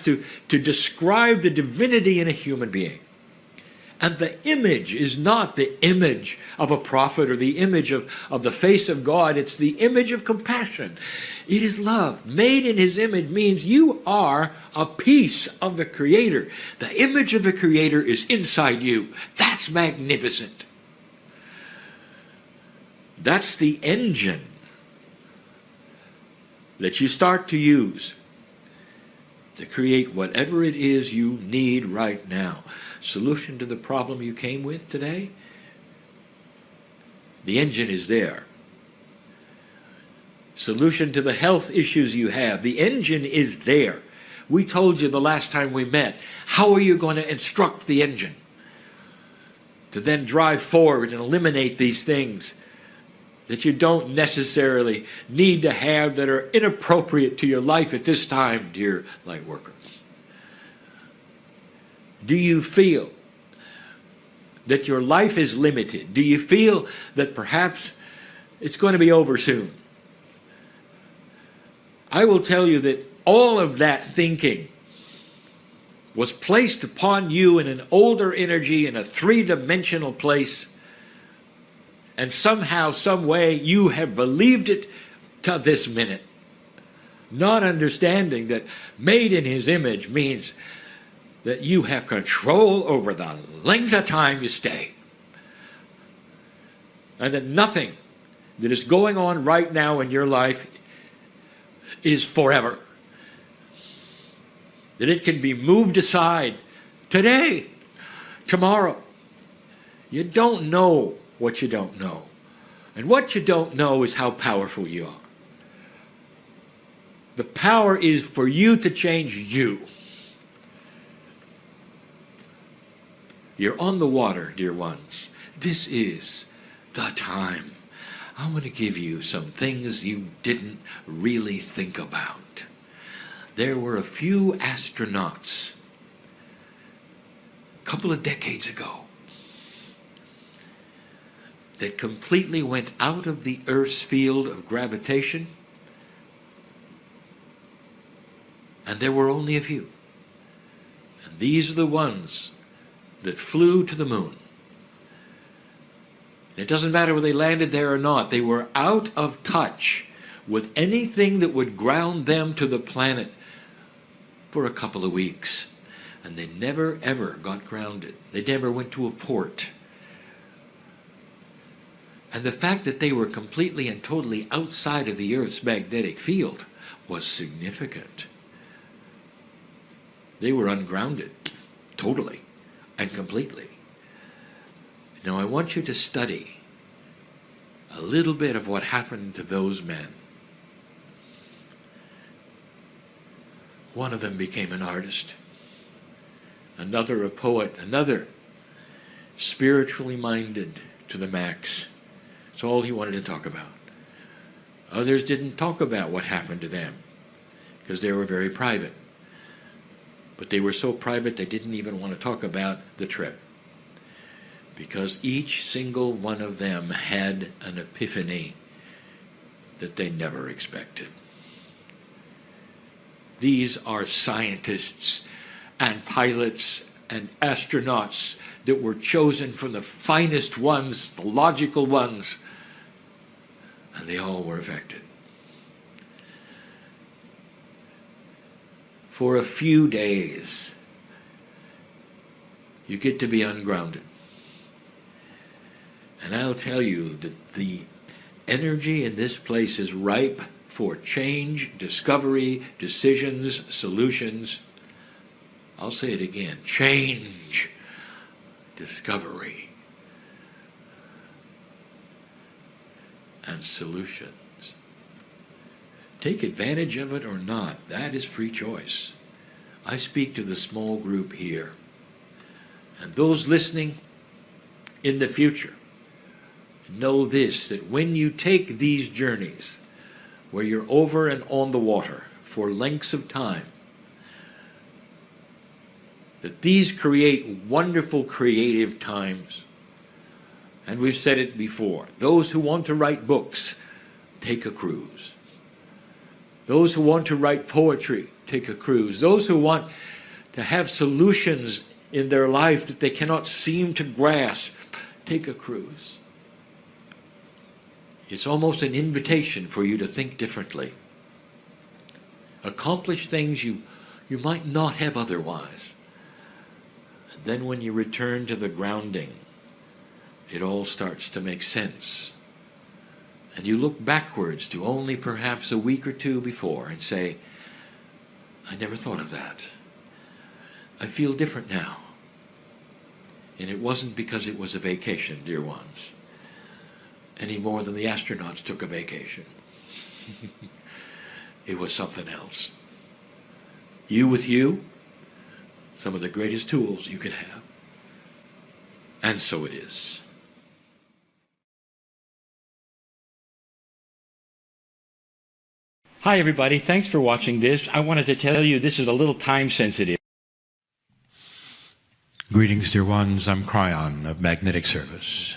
to describe the divinity in a human being. And the image is not the image of a prophet or the image of the face of God. It's the image of compassion. It is love. Made in His image means you are a piece of the Creator. The image of the Creator is inside you. That's magnificent. That's the engine that you start to use to create whatever it is you need right now. Solution to the problem you came with today? The engine is there. Solution to the health issues you have? The engine is there. We told you the last time we met. How are you going to instruct the engine to then drive forward and eliminate these things that you don't necessarily need to have, that are inappropriate to your life at this time, dear light worker? Do you feel that your life is limited? Do you feel that perhaps it's going to be over soon? I will tell you that all of that thinking was placed upon you in an older energy, in a three-dimensional place, and somehow, some way, you have believed it to this minute, not understanding that made in His image means that you have control over the length of time you stay. And that nothing that is going on right now in your life is forever. That it can be moved aside today, tomorrow. You don't know what you don't know. And what you don't know is how powerful you are. The power is for you to change you. You're on the water, dear ones. This is the time. I'm going to give you some things you didn't really think about. There were a few astronauts a couple of decades ago that completely went out of the Earth's field of gravitation, and there were only a few. And these are the ones that flew to the moon. It doesn't matter whether they landed there or not. They were out of touch with anything that would ground them to the planet for a couple of weeks. And they never, ever got grounded. They never went to a port. And the fact that they were completely and totally outside of the Earth's magnetic field was significant. They were ungrounded, totally and completely. Now I want you to study a little bit of what happened to those men. One of them became an artist, another a poet, another spiritually minded to the max. That's all he wanted to talk about. Others didn't talk about what happened to them because they were very private. But they were so private they didn't even want to talk about the trip, because each single one of them had an epiphany that they never expected. These are scientists and pilots and astronauts that were chosen from the finest ones, the logical ones, and they all were affected. For a few days, you get to be ungrounded. And I'll tell you that the energy in this place is ripe for change, discovery, decisions, solutions. I'll say it again. Change, discovery, and solutions. Take advantage of it or not, that is free choice. I speak to the small group here. And those listening in the future, know this, that when you take these journeys, where you're over and on the water for lengths of time, that these create wonderful creative times. And we've said it before, those who want to write books, take a cruise. Those who want to write poetry, take a cruise. Those who want to have solutions in their life that they cannot seem to grasp, take a cruise. It's almost an invitation for you to think differently. Accomplish things you might not have otherwise. And then when you return to the grounding, it all starts to make sense. And you look backwards to only perhaps a week or two before and say, I never thought of that. I feel different now. And it wasn't because it was a vacation, dear ones, any more than the astronauts took a vacation. It was something else. You with you, some of the greatest tools you could have. And so it is. Hi everybody, thanks for watching this. I wanted to tell you this is a little time sensitive. Greetings, dear ones. I'm Kryon of Magnetic Service.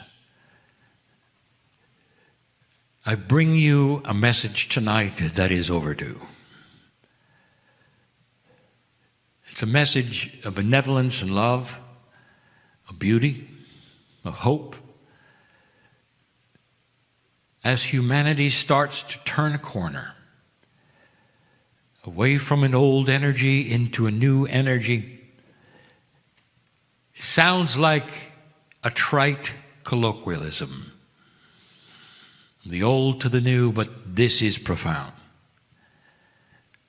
I bring you a message tonight that is overdue. It's a message of benevolence and love, of beauty, of hope. As humanity starts to turn a corner, away from an old energy into a new energy, it sounds like a trite colloquialism. The old to the new, but this is profound.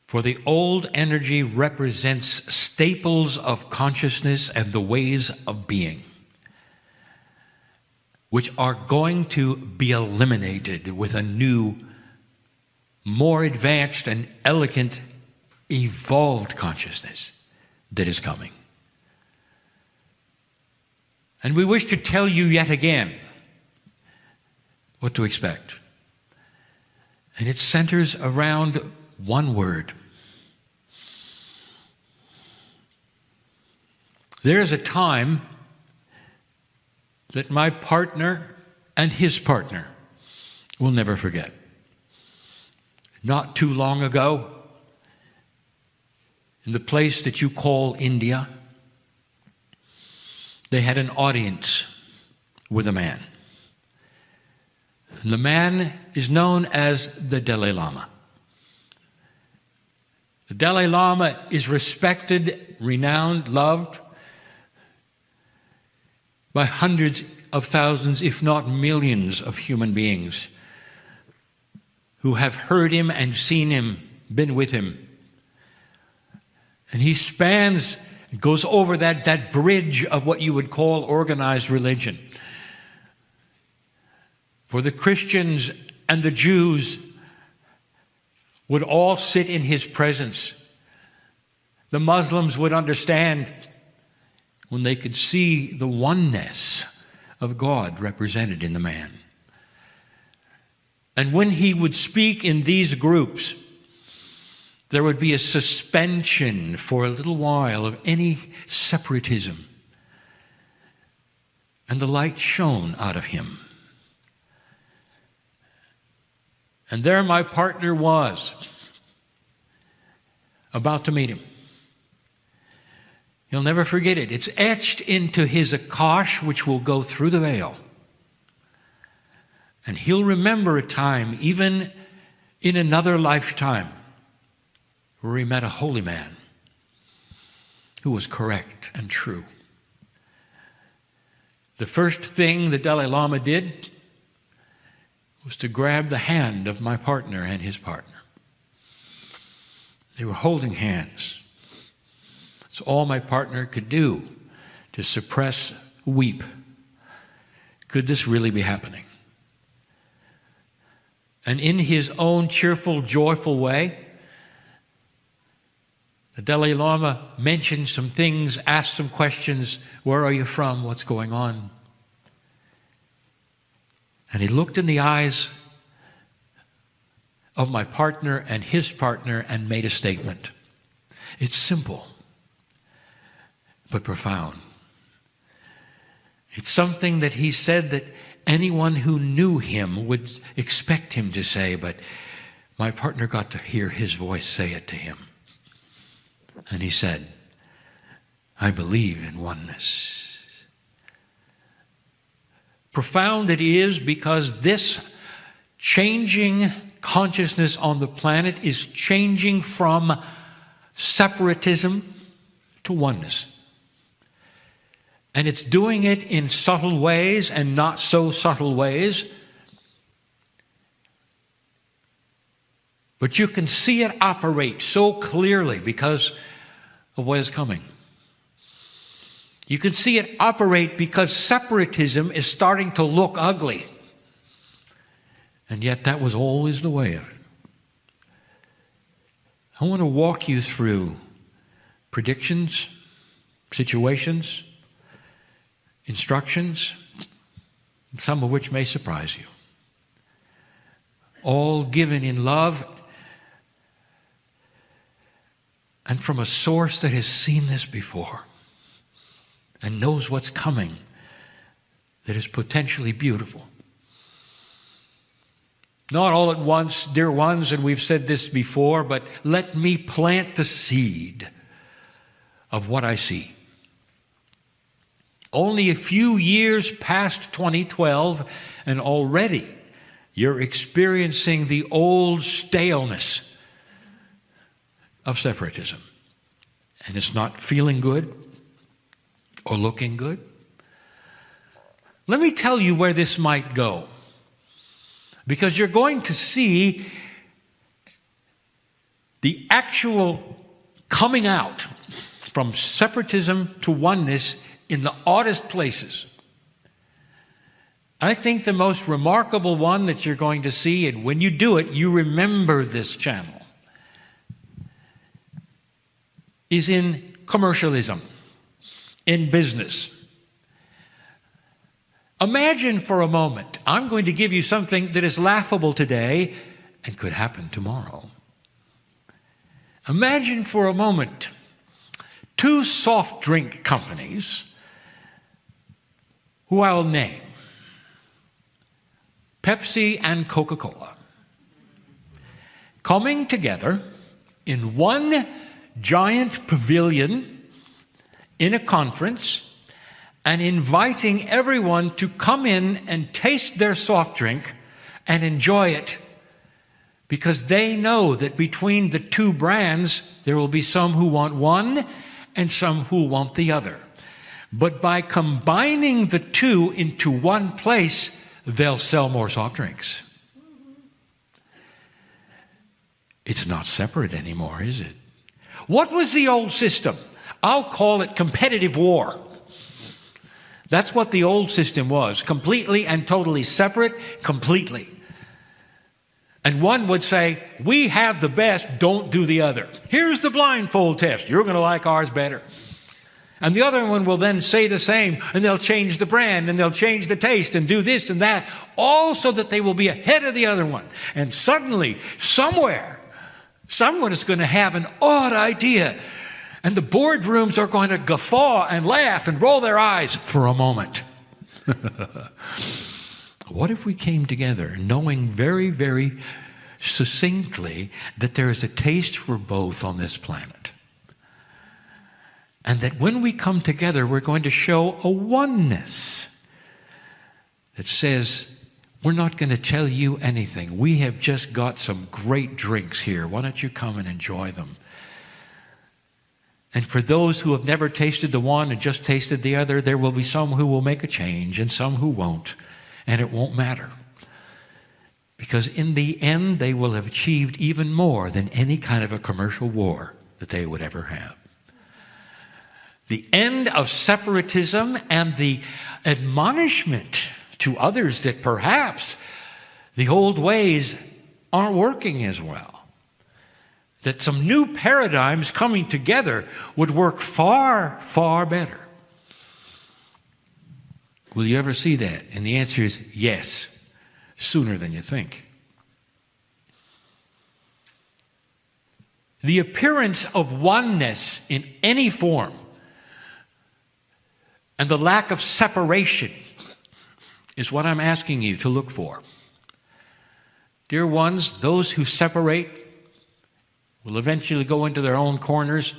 For the old energy represents staples of consciousness and the ways of being, which are going to be eliminated with a new, more advanced and elegant, evolved consciousness that is coming. And we wish to tell you yet again what to expect. And it centers around one word. There is a time that my partner and his partner will never forget. Not too long ago, in the place that you call India, they had an audience with a man. And the man is known as the Dalai Lama. The Dalai Lama is respected, renowned, loved by hundreds of thousands, if not millions, of human beings who have heard him and seen him, been with him. And he goes over that bridge of what you would call organized religion. For the Christians and the Jews would all sit in his presence. The Muslims would understand when they could see the oneness of God represented in the man. And when he would speak in these groups, there would be a suspension for a little while of any separatism. And the light shone out of him. And there my partner was, about to meet him. He'll never forget it. It's etched into his akash, which will go through the veil. And he'll remember a time, even in another lifetime, where he met a holy man who was correct and true. The first thing the Dalai Lama did was to grab the hand of my partner and his partner. They were holding hands. It's all my partner could do to suppress weep. Could this really be happening? And in his own cheerful, joyful way, the Dalai Lama mentioned some things, asked some questions. Where are you from? What's going on? And he looked in the eyes of my partner and his partner and made a statement. It's simple, but profound. It's something that he said that anyone who knew him would expect him to say, but my partner got to hear his voice say it to him. And he said, I believe in oneness. Profound it is because this changing consciousness on the planet is changing from separatism to oneness. And it's doing it in subtle ways and not so subtle ways. But you can see it operate so clearly because of what is coming. You can see it operate because separatism is starting to look ugly. And yet that was always the way of it. I want to walk you through predictions, situations, instructions, some of which may surprise you. All given in love and from a source that has seen this before and knows what's coming that is potentially beautiful. Not all at once, dear ones, and we've said this before, but let me plant the seed of what I see. Only a few years past 2012, and already you're experiencing the old staleness of separatism. And it's not feeling good or looking good. Let me tell you where this might go. Because you're going to see the actual coming out from separatism to oneness in the oddest places. I think the most remarkable one that you're going to see, and when you do it, you remember this channel, is in commercialism, in business. Imagine for a moment, I'm going to give you something that is laughable today and could happen tomorrow. Imagine for a moment two soft drink companies who I'll name, Pepsi and Coca-Cola, coming together in one giant pavilion in a conference and inviting everyone to come in and taste their soft drink and enjoy it, because they know that between the two brands there will be some who want one and some who want the other. But by combining the two into one place, they'll sell more soft drinks. It's not separate anymore, is it? What was the old system? I'll call it competitive war. That's what the old system was, completely and totally separate, completely. And one would say, we have the best, don't do the other. Here's the blindfold test. You're going to like ours better. And the other one will then say the same, and they'll change the brand, and they'll change the taste, and do this and that, all so that they will be ahead of the other one. And suddenly, somewhere, someone is going to have an odd idea, and the boardrooms are going to guffaw and laugh and roll their eyes for a moment. What if we came together knowing very, very succinctly that there is a taste for both on this planet? And that when we come together, we're going to show a oneness that says, we're not going to tell you anything. We have just got some great drinks here. Why don't you come and enjoy them? And for those who have never tasted the one and just tasted the other, there will be some who will make a change and some who won't. And it won't matter. Because in the end, they will have achieved even more than any kind of a commercial war that they would ever have. The end of separatism and the admonishment to others that perhaps the old ways aren't working as well. That some new paradigms coming together would work far, far better. Will you ever see that? And the answer is yes, sooner than you think. The appearance of oneness in any form and the lack of separation is what I'm asking you to look for. Dear ones, those who separate will eventually go into their own corners.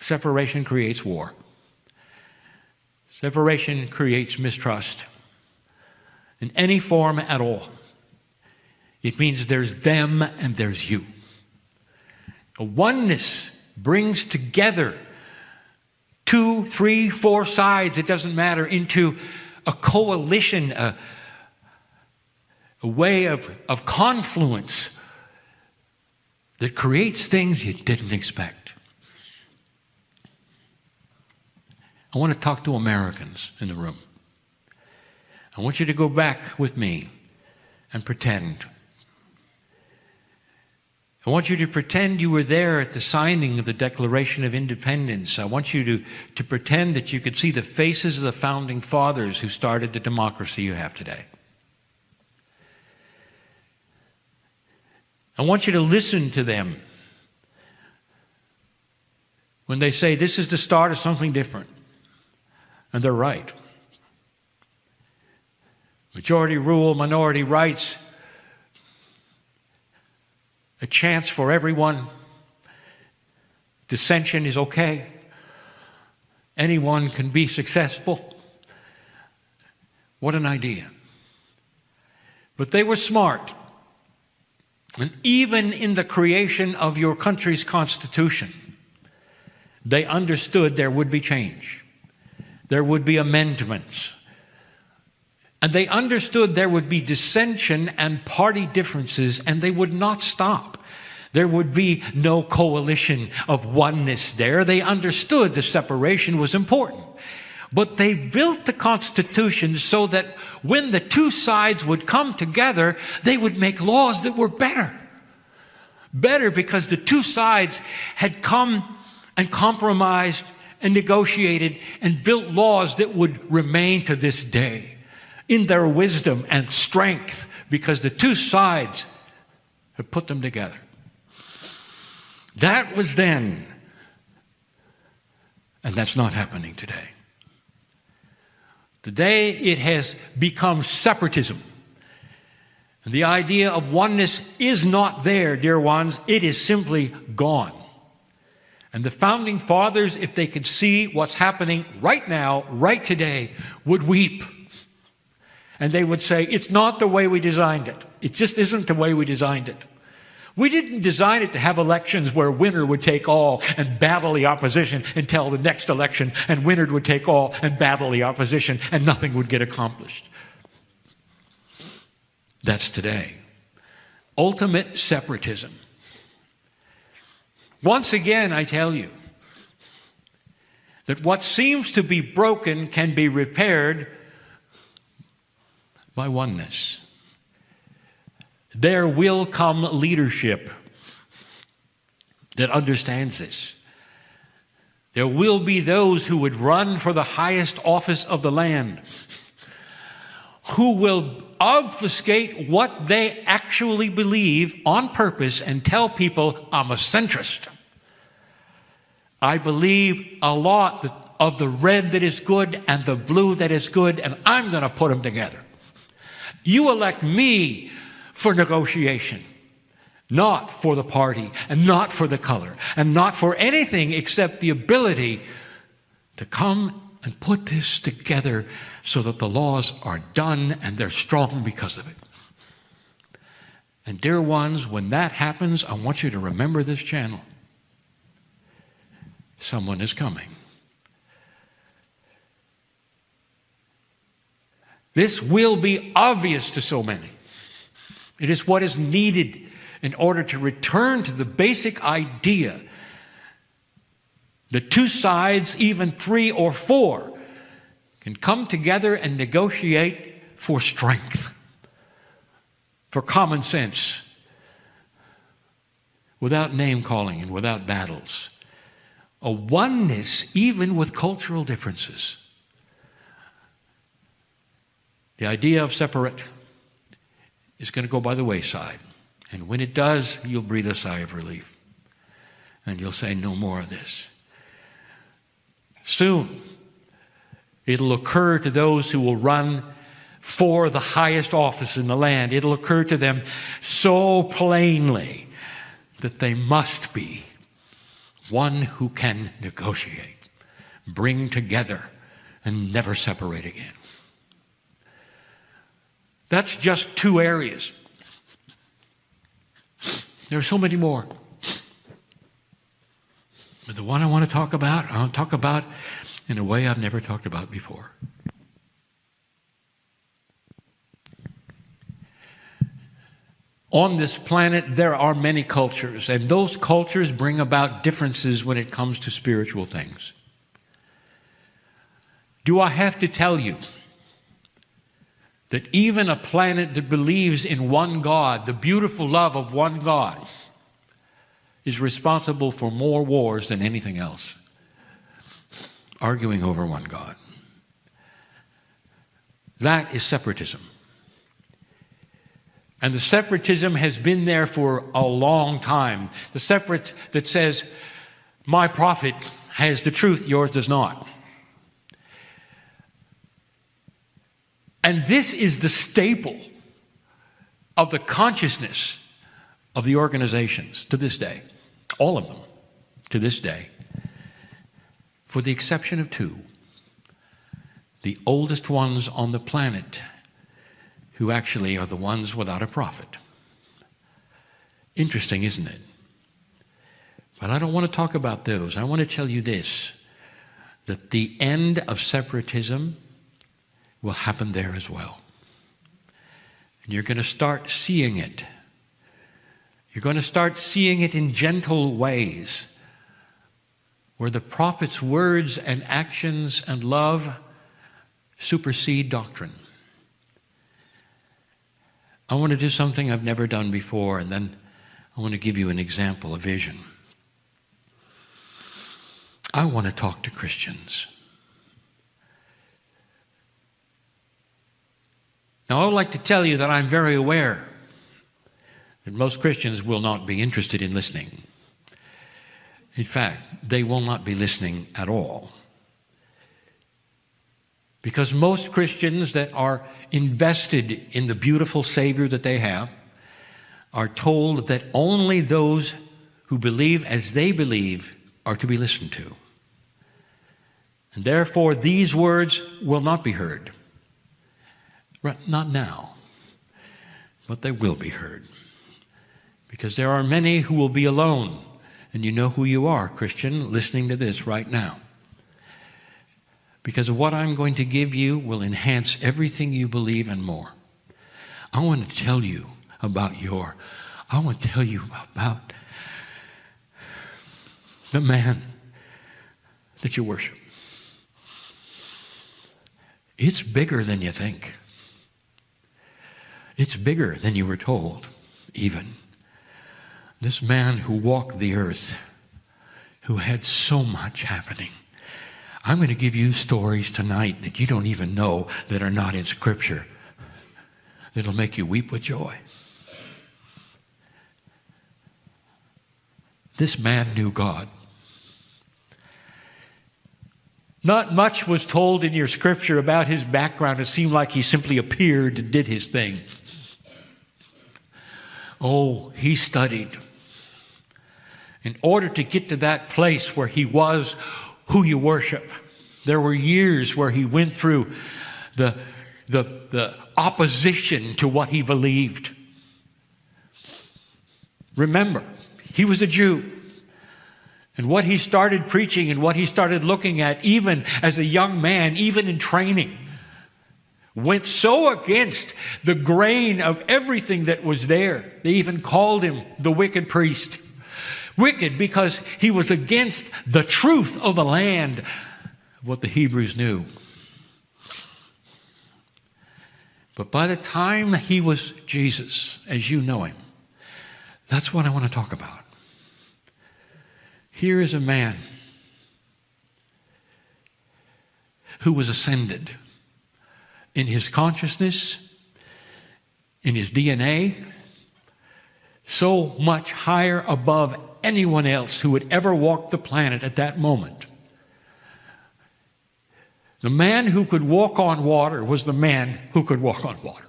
Separation creates war. Separation creates mistrust in any form at all. It means there's them and there's you. A oneness brings together 2, 3, 4 sides, it doesn't matter, into a coalition, a way of confluence that creates things you didn't expect. I want to talk to Americans in the room. I want you to go back with me and pretend. I want you to pretend you were there at the signing of the Declaration of Independence. I want you to pretend that you could see the faces of the founding fathers who started the democracy you have today. I want you to listen to them when they say this is the start of something different. And they're right. Majority rule, minority rights, a chance for everyone. Dissension is okay. Anyone can be successful. What an idea. But they were smart. And even in the creation of your country's constitution, they understood there would be change. There would be amendments. And they understood there would be dissension and party differences, and they would not stop. There would be no coalition of oneness there. They understood the separation was important. But they built the Constitution so that when the two sides would come together, they would make laws that were better. Better because the two sides had come and compromised and negotiated and built laws that would remain to this day in their wisdom and strength, because the two sides have put them together. That was then, and that's not happening today. Today it has become separatism. And the idea of oneness is not there, dear ones. It is simply gone. And the founding fathers, if they could see what's happening right now, right today, would weep. And they would say, it's not the way we designed it. It just isn't the way we designed it. We didn't design it to have elections where winner would take all and battle the opposition until the next election, and winner would take all and battle the opposition, and nothing would get accomplished. That's today. Ultimate separatism. Once again, I tell you that what seems to be broken can be repaired by oneness. There will come leadership that understands this. There will be those who would run for the highest office of the land, who will obfuscate what they actually believe on purpose and tell people, I'm a centrist. I believe a lot of the red that is good and the blue that is good, and I'm going to put them together. You elect me for negotiation, not for the party, and not for the color, and not for anything except the ability to come and put this together so that the laws are done and they're strong because of it. And dear ones, when that happens, I want you to remember this channel. Someone is coming. This will be obvious to so many. It is what is needed in order to return to the basic idea that two sides, even three or four, can come together and negotiate for strength, for common sense, without name-calling and without battles. A oneness even with cultural differences. The idea of separate is going to go by the wayside. And when it does, you'll breathe a sigh of relief. And you'll say, no more of this. Soon, it'll occur to those who will run for the highest office in the land. It'll occur to them so plainly that they must be one who can negotiate, bring together, and never separate again. That's just two areas. There are so many more. But the one I want to talk about, I'll talk about in a way I've never talked about before. On this planet, there are many cultures, and those cultures bring about differences when it comes to spiritual things. Do I have to tell you that even a planet that believes in one God, the beautiful love of one God, is responsible for more wars than anything else? Arguing over one God. That is separatism. And the separatism has been there for a long time. The separate that says, my prophet has the truth, yours does not. And this is the staple of the consciousness of the organizations to this day. All of them to this day. For the exception of two. The oldest ones on the planet, who actually are the ones without a prophet. Interesting, isn't it? But I don't want to talk about those. I want to tell you this, that the end of separatism will happen there as well. And you're going to start seeing it. You're going to start seeing it in gentle ways, where the prophet's words and actions and love supersede doctrine. I want to do something I've never done before, and then I want to give you an example, a vision. I want to talk to Christians. Now, I would like to tell you that I'm very aware that most Christians will not be interested in listening. In fact, they will not be listening at all. Because most Christians that are invested in the beautiful Savior that they have are told that only those who believe as they believe are to be listened to. And therefore, these words will not be heard. Not now, but they will be heard. Because there are many who will be alone. And you know who you are, Christian, listening to this right now. Because what I'm going to give you will enhance everything you believe and more. I want to tell you about the man that you worship. It's bigger than you think. It's bigger than you were told, even. This man who walked the earth, who had so much happening. I'm going to give you stories tonight that you don't even know that are not in Scripture. That'll make you weep with joy. This man knew God. Not much was told in your Scripture about his background. It seemed like he simply appeared and did his thing. Oh, he studied. In order to get to that place where he was who you worship, there were years where he went through the opposition to what he believed. Remember, he was a Jew. And what he started preaching and what he started looking at, even as a young man, even in training, went so against the grain of everything that was there. They even called him the wicked priest. Wicked because he was against the truth of the land, what the Hebrews knew. But by the time he was Jesus, as you know him, that's what I want to talk about. Here is a man who was ascended in his consciousness, in his DNA, so much higher above anyone else who had ever walked the planet at that moment. The man who could walk on water was the man who could walk on water,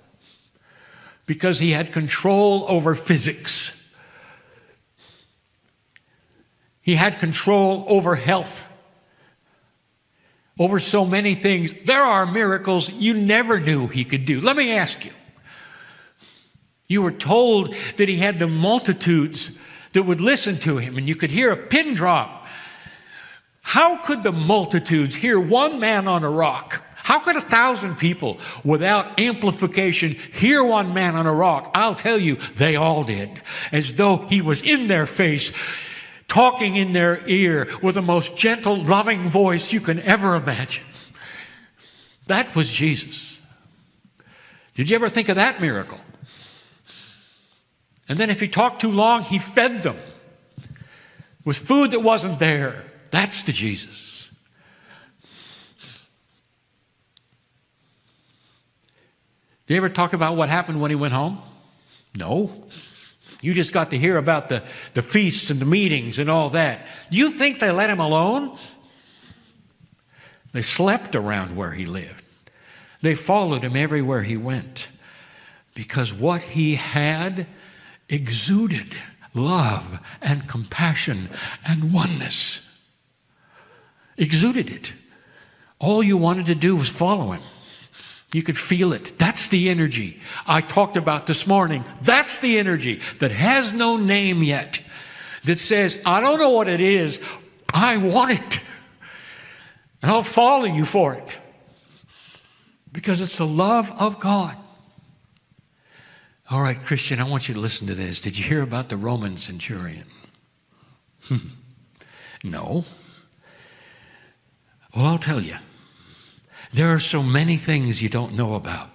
because he had control over physics. He had control over health, over so many things. There are miracles you never knew he could do. Let me ask you. You were told that he had the multitudes that would listen to him, and you could hear a pin drop. How could the multitudes hear one man on a rock? How could 1,000 people without amplification hear one man on a rock? I'll tell you, they all did, as though he was in their face, talking in their ear with the most gentle, loving voice you can ever imagine. That was Jesus. Did you ever think of that miracle? And then if he talked too long, he fed them with food that wasn't there. That's the Jesus. Did you ever talk about what happened when he went home? No. You just got to hear about the feasts and the meetings and all that. Do you think they let him alone? They slept around where he lived. They followed him everywhere he went, because what he had exuded love and compassion and oneness. Exuded it. All you wanted to do was follow him. You could feel it. That's the energy I talked about this morning. That's the energy that has no name yet, that says, I don't know what it is, I want it. And I'll follow you for it. Because it's the love of God. All right, Christian, I want you to listen to this. Did you hear about the Roman centurion? No. Well, I'll tell you. There are so many things you don't know about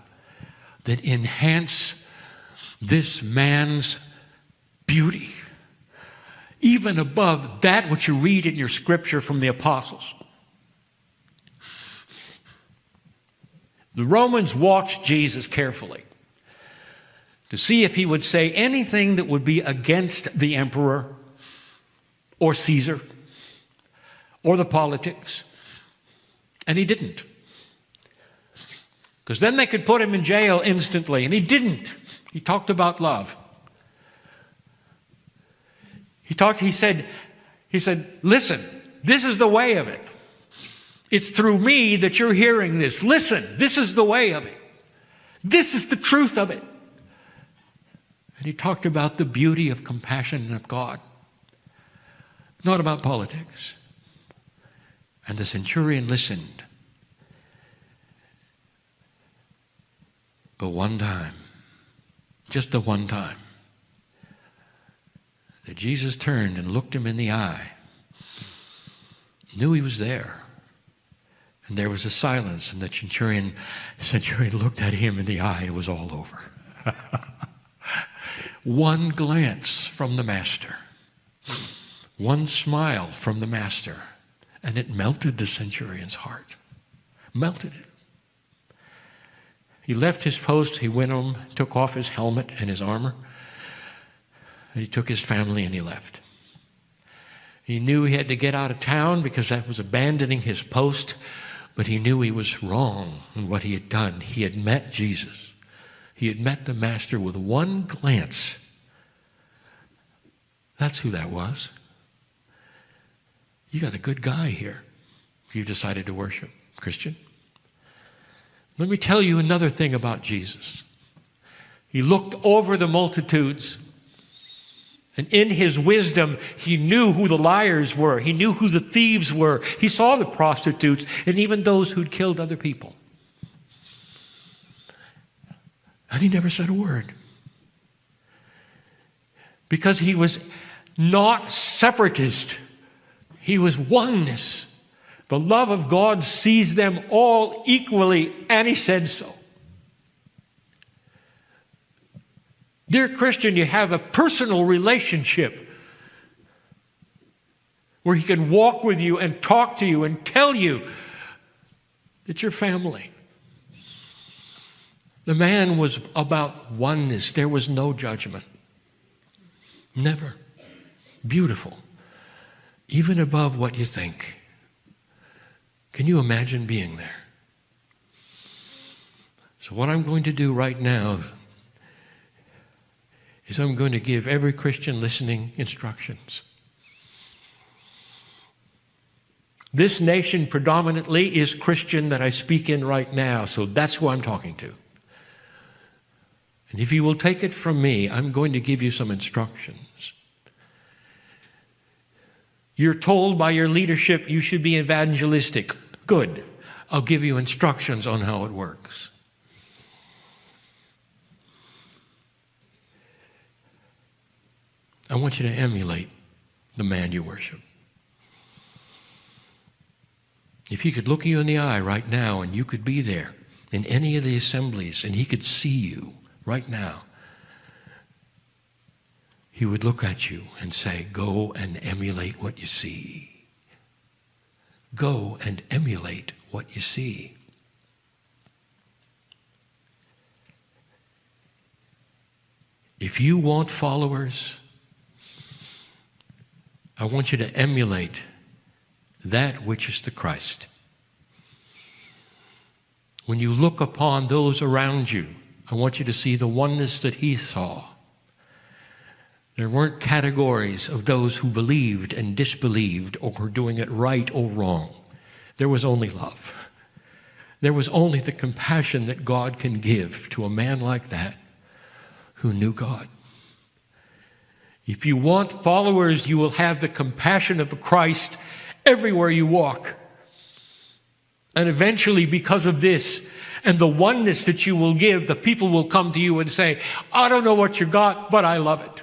that enhance this man's beauty, even above that which you read in your scripture from the apostles. The Romans watched Jesus carefully to see if he would say anything that would be against the emperor or Caesar or the politics. And he didn't. Because then they could put him in jail instantly, and he didn't. He talked about love. He said, listen, this is the way of it. It's through me that you're hearing this. Listen, this is the way of it. This is the truth of it. And he talked about the beauty of compassion of God, not about politics. And the centurion listened. But one time, just the one time, that Jesus turned and looked him in the eye, knew he was there. And there was a silence, and the centurion looked at him in the eye, and it was all over. One glance from the master, one smile from the master, and it melted the centurion's heart. Melted it. He left his post, he went home, took off his helmet and his armor, and he took his family and he left. He knew he had to get out of town because that was abandoning his post, but he knew he was wrong in what he had done. He had met Jesus. He had met the Master with one glance. That's who that was. You got a good guy here if you decided to worship, Christian. Let me tell you another thing about Jesus. He looked over the multitudes, and in his wisdom, he knew who the liars were. He knew who the thieves were. He saw the prostitutes and even those who'd killed other people. And he never said a word. Because he was not separatist. He was oneness. The love of God sees them all equally, and he said so. Dear Christian, you have a personal relationship where he can walk with you and talk to you and tell you that you're family. The man was about oneness. There was no judgment. Never. Beautiful. Even above what you think. Can you imagine being there? So what I'm going to do right now is I'm going to give every Christian listening instructions. This nation predominantly is Christian that I speak in right now, so that's who I'm talking to. And if you will take it from me, I'm going to give you some instructions. You're told by your leadership you should be evangelistic. Good. I'll give you instructions on how it works. I want you to emulate the man you worship. If he could look you in the eye right now and you could be there in any of the assemblies and he could see you right now, he would look at you and say, go and emulate what you see. Go and emulate what you see. If you want followers, I want you to emulate that which is the Christ. When you look upon those around you, I want you to see the oneness that he saw. There weren't categories of those who believed and disbelieved or were doing it right or wrong. There was only love. There was only the compassion that God can give to a man like that who knew God. If you want followers, you will have the compassion of Christ everywhere you walk. And eventually, because of this, and the oneness that you will give, the people will come to you and say, I don't know what you got, but I love it.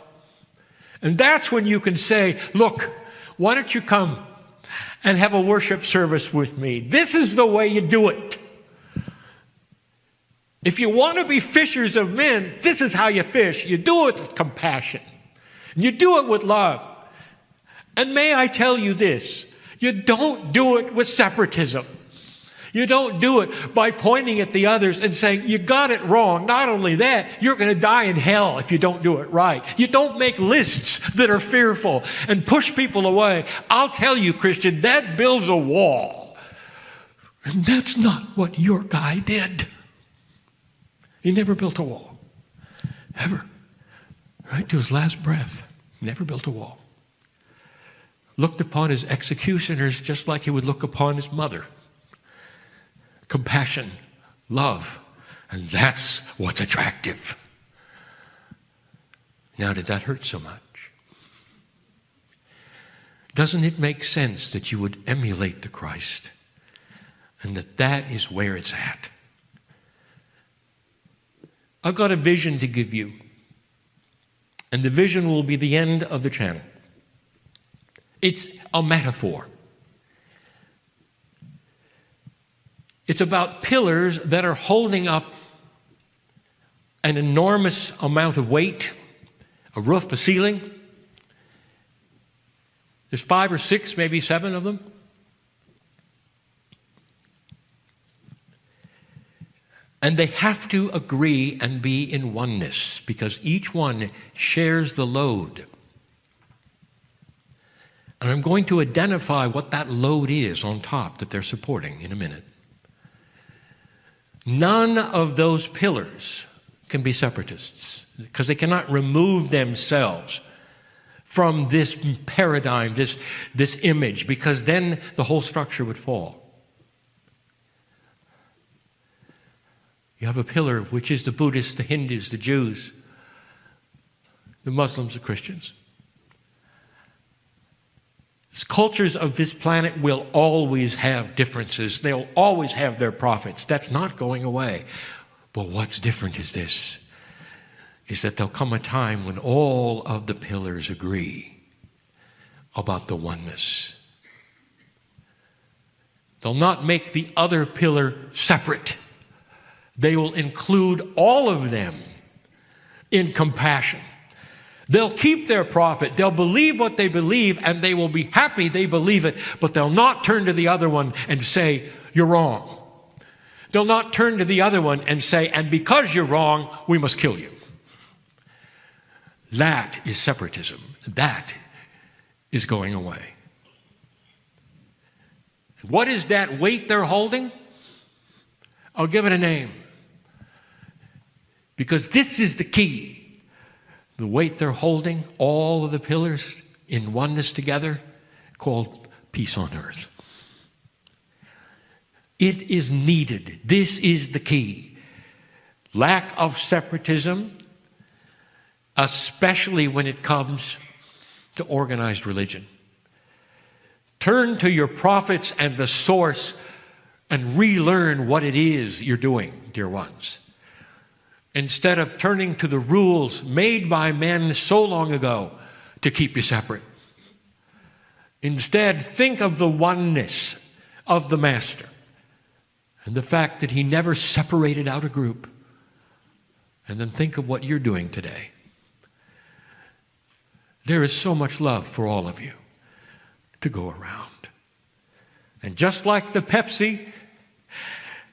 And that's when you can say, look, why don't you come and have a worship service with me? This is the way you do it. If you want to be fishers of men, this is how you fish. You do it with compassion. You do it with love. And may I tell you this, you don't do it with separatism. You don't do it by pointing at the others and saying, you got it wrong. Not only that, you're going to die in hell if you don't do it right. You don't make lists that are fearful and push people away. I'll tell you, Christian, that builds a wall. And that's not what your guy did. He never built a wall. Ever. Right to his last breath. Never built a wall. Looked upon his executioners just like he would look upon his mother. Compassion, love, and that's what's attractive. Now, did that hurt so much? Doesn't it make sense that you would emulate the Christ and that is where it's at? I've got a vision to give you, and the vision will be the end of the channel. It's a metaphor. It's about pillars that are holding up an enormous amount of weight, a roof, a ceiling. There's 5 or 6, maybe 7 of them. And they have to agree and be in oneness because each one shares the load. And I'm going to identify what that load is on top that they're supporting in a minute. None of those pillars can be separatists because they cannot remove themselves from this paradigm, this image, because then the whole structure would fall. You have a pillar which is the Buddhists, the Hindus, the Jews, the Muslims, the Christians. Cultures of this planet will always have differences. They'll always have their prophets. That's not going away. But what's different is this, is that there'll come a time when all of the pillars agree about the oneness. They'll not make the other pillar separate. They will include all of them in compassion. They'll keep their prophet. They'll believe what they believe, and they will be happy they believe it, but they'll not turn to the other one and say, you're wrong. They'll not turn to the other one and say, and because you're wrong, we must kill you. That is separatism. That is going away. What is that weight they're holding? I'll give it a name. Because this is the key. The weight they're holding, all of the pillars in oneness together, called peace on earth. It is needed. This is the key. Lack of separatism, especially when it comes to organized religion. Turn to your prophets and the source and relearn what it is you're doing, dear ones. Instead of turning to the rules made by men so long ago to keep you separate. Instead, think of the oneness of the Master and the fact that he never separated out a group. And then think of what you're doing today. There is so much love for all of you to go around. And just like the Pepsi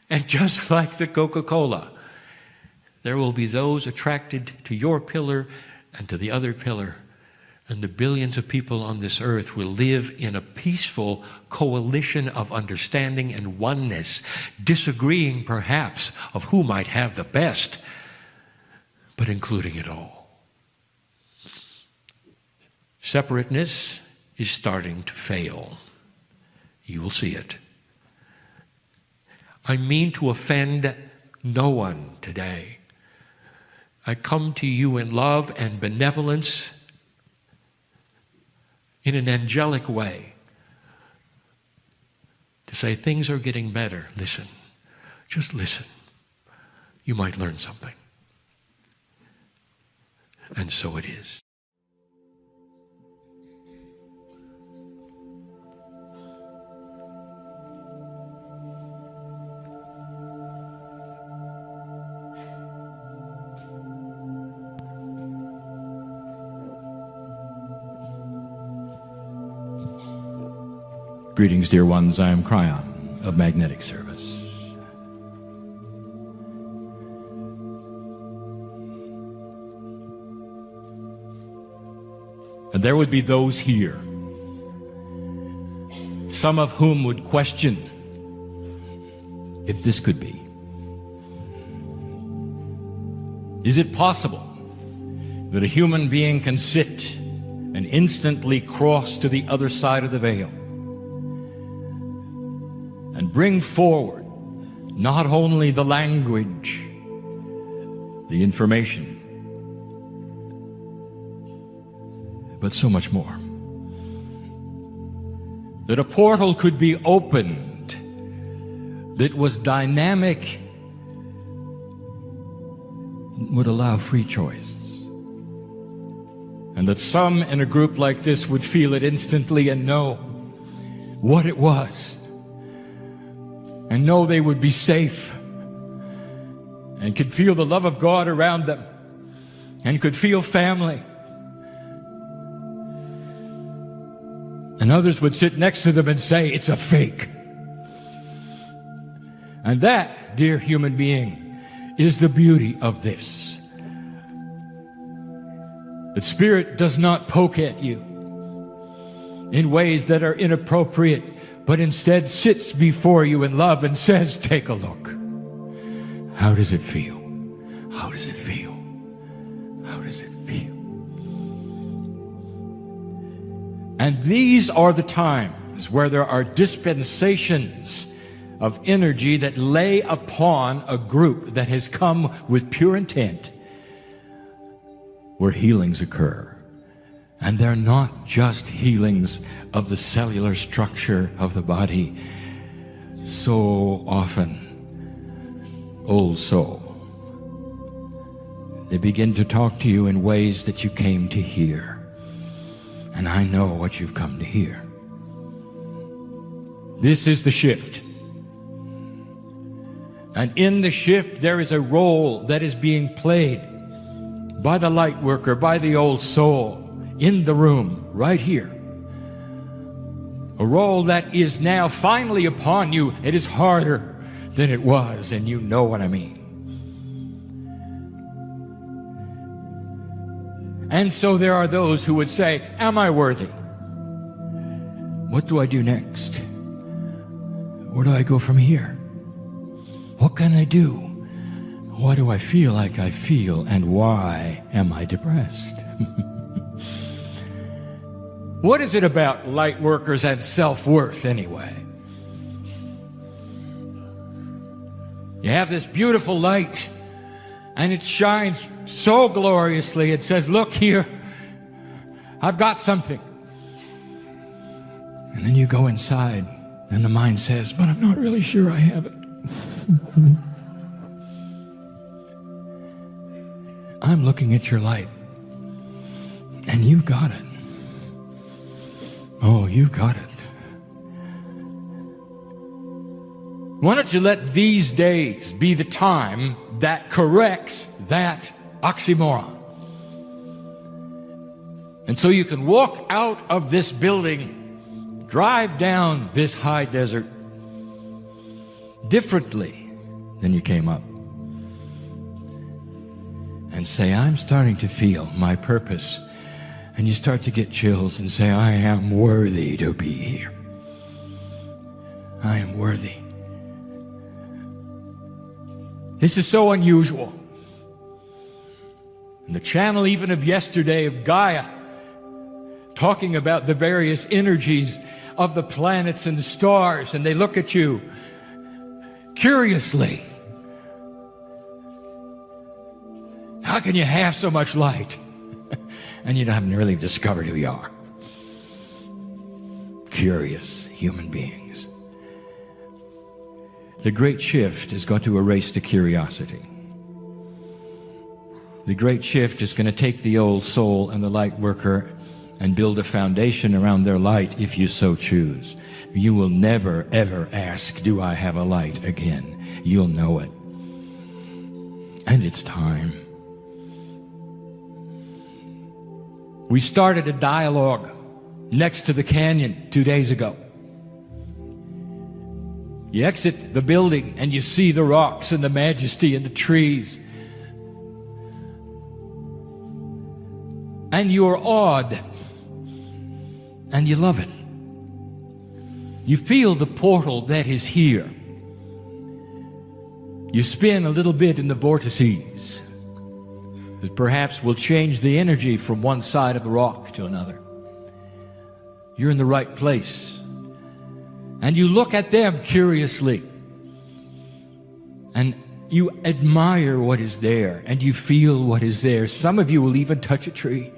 and just like the Coca-Cola, there will be those attracted to your pillar and to the other pillar. And the billions of people on this earth will live in a peaceful coalition of understanding and oneness, disagreeing perhaps of who might have the best, but including it all. Separateness is starting to fail. You will see it. I mean to offend no one today. I come to you in love and benevolence in an angelic way to say things are getting better. Listen. Just listen. you might learn something. And so it is. Greetings, dear ones. I am Kryon of Magnetic Service. And there would be those here, some of whom would question if this could be. Is it possible that a human being can sit and instantly cross to the other side of the veil and bring forward not only the language, the information, but so much more? That a portal could be opened that was dynamic, would allow free choice. And that some in a group like this would feel it instantly and know what it was. And know they would be safe. And could feel the love of God around them. And could feel family. And others would sit next to them and say, it's a fake. And that, dear human being, is the beauty of this. That Spirit does not poke at you in ways that are inappropriate, but instead sits before you in love and says, take a look. How does it feel? How does it feel? How does it feel? And these are the times where there are dispensations of energy that lay upon a group that has come with pure intent, where healings occur. And they're not just healings of the cellular structure of the body. So often, old soul, they begin to talk to you in ways that you came to hear. And I know what you've come to hear. This is the shift. And in the shift, there is a role that is being played by the light worker, by the old soul, in the room, right here. A role that is now finally upon you. It is harder than it was, and you know what I mean. And so there are those who would say, am I worthy? What do I do next? Where do I go from here? What can I do? Why do I feel like I feel, and why am I depressed? What is it about light workers and self-worth anyway? You have this beautiful light, and it shines so gloriously. It says, look here, I've got something. And then you go inside, and the mind says, but I'm not really sure I have it. I'm looking at your light, and you got it. Oh, you got it. Why don't you let these days be the time that corrects that oxymoron? And so you can walk out of this building, drive down this high desert differently than you came up, and say, I'm starting to feel my purpose. And you start to get chills and say, I am worthy to be here. I am worthy. This is so unusual. And the channel even of yesterday of Gaia, talking about the various energies of the planets and the stars, and they look at you curiously. How can you have so much light? And you haven't really discovered who you are. Curious human beings. The great shift has got to erase the curiosity. The great shift is going to take the old soul and the light worker and build a foundation around their light if you so choose. You will never, ever ask, do I have a light again? You'll know it. And it's time. We started a dialogue next to the canyon 2 days ago. You exit the building and you see the rocks and the majesty and the trees. And you're awed. And you love it. You feel the portal that is here. You spin a little bit in the vortices that perhaps will change the energy from one side of the rock to another. You're in the right place. And you look at them curiously. And you admire what is there. And you feel what is there. Some of you will even touch a tree.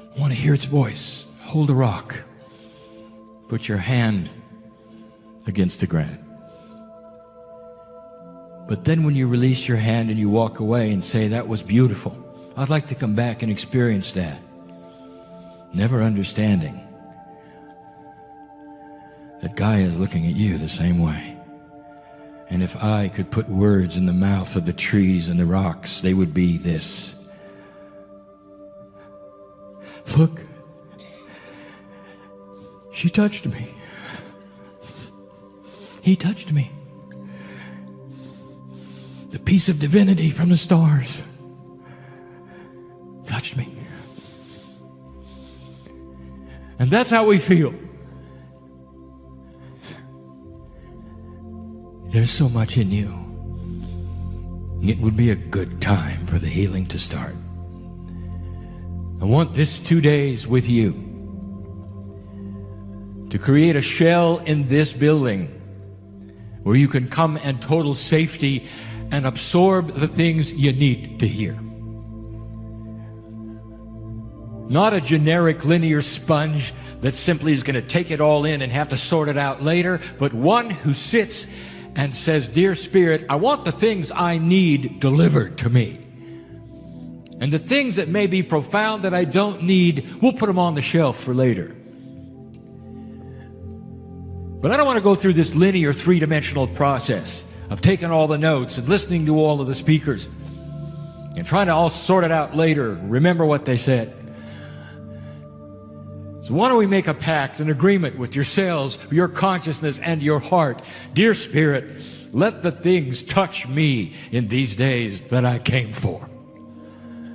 I want to hear its voice. Hold a rock. Put your hand against the granite. But then when you release your hand and you walk away and say, that was beautiful, I'd like to come back and experience that. Never understanding that Gaia is looking at you the same way. And if I could put words in the mouth of the trees and the rocks, they would be this. Look, she touched me. He touched me. The piece of divinity from the stars touched me. And that's how we feel. There's so much in you. It would be a good time for the healing to start. I want this 2 days with you to create a shell in this building where you can come in total safety and absorb the things you need to hear. Not a generic linear sponge that simply is going to take it all in and have to sort it out later, but one who sits and says, Dear Spirit, I want the things I need delivered to me. And the things that may be profound that I don't need, we'll put them on the shelf for later. But I don't want to go through this linear three-dimensional process of taking all the notes and listening to all of the speakers and trying to all sort it out later, remember what they said. So why don't we make a pact, an agreement with yourselves, your consciousness, and your heart. Dear Spirit, let the things touch me in these days that I came for.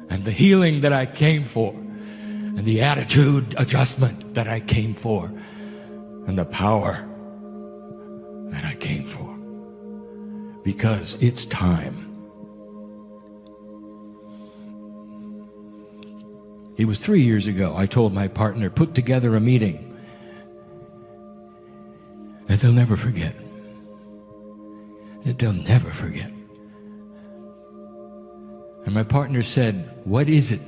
And the healing that I came for. And the attitude adjustment that I came for. And the power that I came for. Because it's time. It was 3 years ago I told my partner, put together a meeting that they'll never forget. That they'll never forget. And my partner said, what is it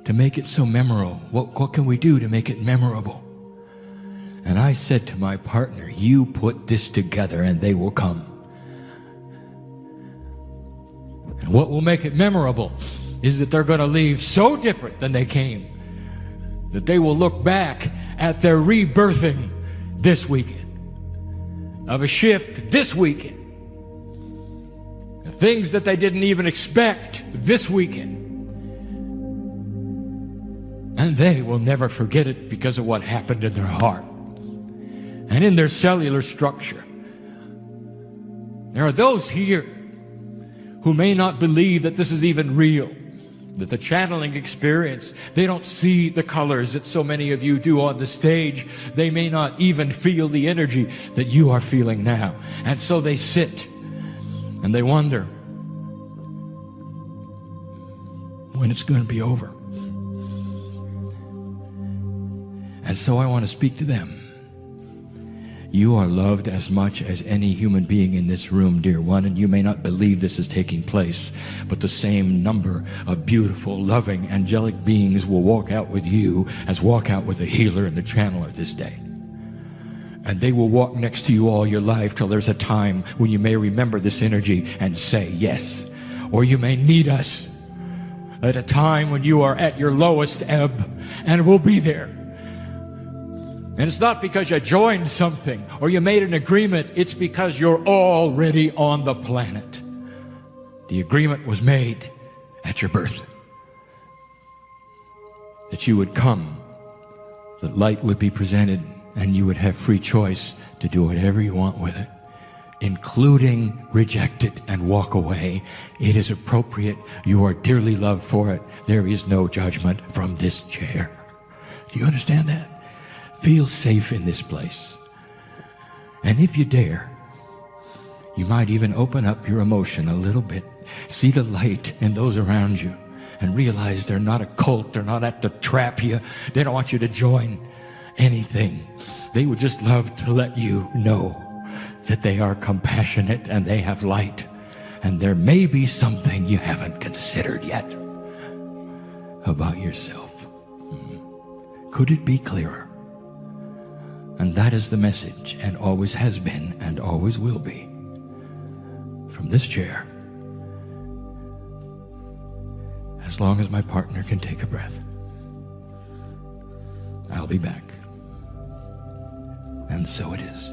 to make it so memorable? What can we do to make it memorable? And I said to my partner, you put this together and they will come. And what will make it memorable is that they're going to leave so different than they came, that they will look back at their rebirthing this weekend, of a shift this weekend, of things that they didn't even expect this weekend. And they will never forget it because of what happened in their heart and in their cellular structure. There are those here who may not believe that this is even real, that the channeling experience, they don't see the colors that so many of you do on the stage. They may not even feel the energy that you are feeling now. And so they sit and they wonder when it's going to be over. And so I want to speak to them. You are loved as much as any human being in this room, dear one, and you may not believe this is taking place, but the same number of beautiful, loving, angelic beings will walk out with you as walk out with the healer and the channeler this day. And they will walk next to you all your life till there's a time when you may remember this energy and say yes. Or you may need us at a time when you are at your lowest ebb, and we'll be there. And it's not because you joined something or you made an agreement. It's because you're already on the planet. The agreement was made at your birth. That you would come, that light would be presented, and you would have free choice to do whatever you want with it, including reject it and walk away. It is appropriate. You are dearly loved for it. There is no judgment from this chair. Do you understand that? Feel safe in this place. And if you dare, you might even open up your emotion a little bit. See the light in those around you and realize they're not a cult. They're not out to trap you. They don't want you to join anything. They would just love to let you know that they are compassionate and they have light. And there may be something you haven't considered yet about yourself. Could it be clearer? And that is the message, and always has been and always will be. From this chair, as long as my partner can take a breath, I'll be back. And so it is.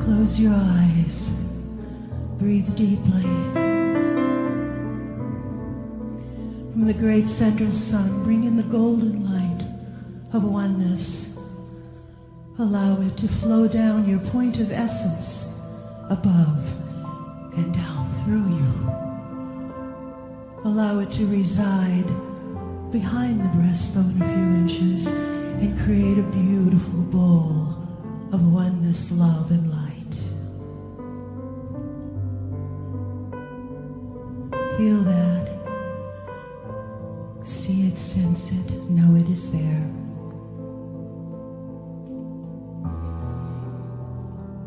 Close your eyes. Breathe deeply. From the great central sun, bring in the golden light of oneness. Allow it to flow down your point of essence, above and down through you. Allow it to reside behind the breastbone a few inches and create a beautiful bowl of oneness, love, and light. Feel that. See it, sense it, know it is there.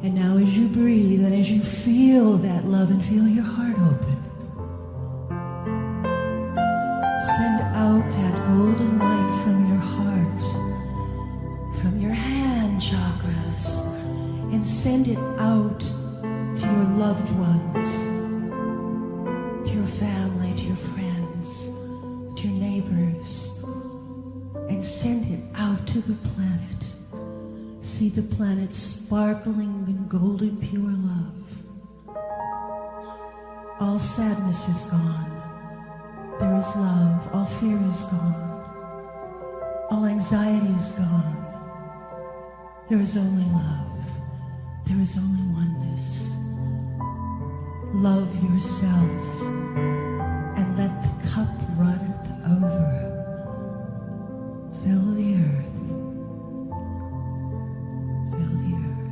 And now as you breathe and as you feel that love and feel your heart open, send out that golden light from your heart, from your hand chakras, and send it out to your loved ones, to your family, to your friends, to your neighbors, and send it out to the planet. See the planet sparkling in golden pure love. All sadness is gone. There is love. All fear is gone. All anxiety is gone. There is only love. There is only oneness. Love yourself and let the cup runneth over. Fill the earth. Fill the earth.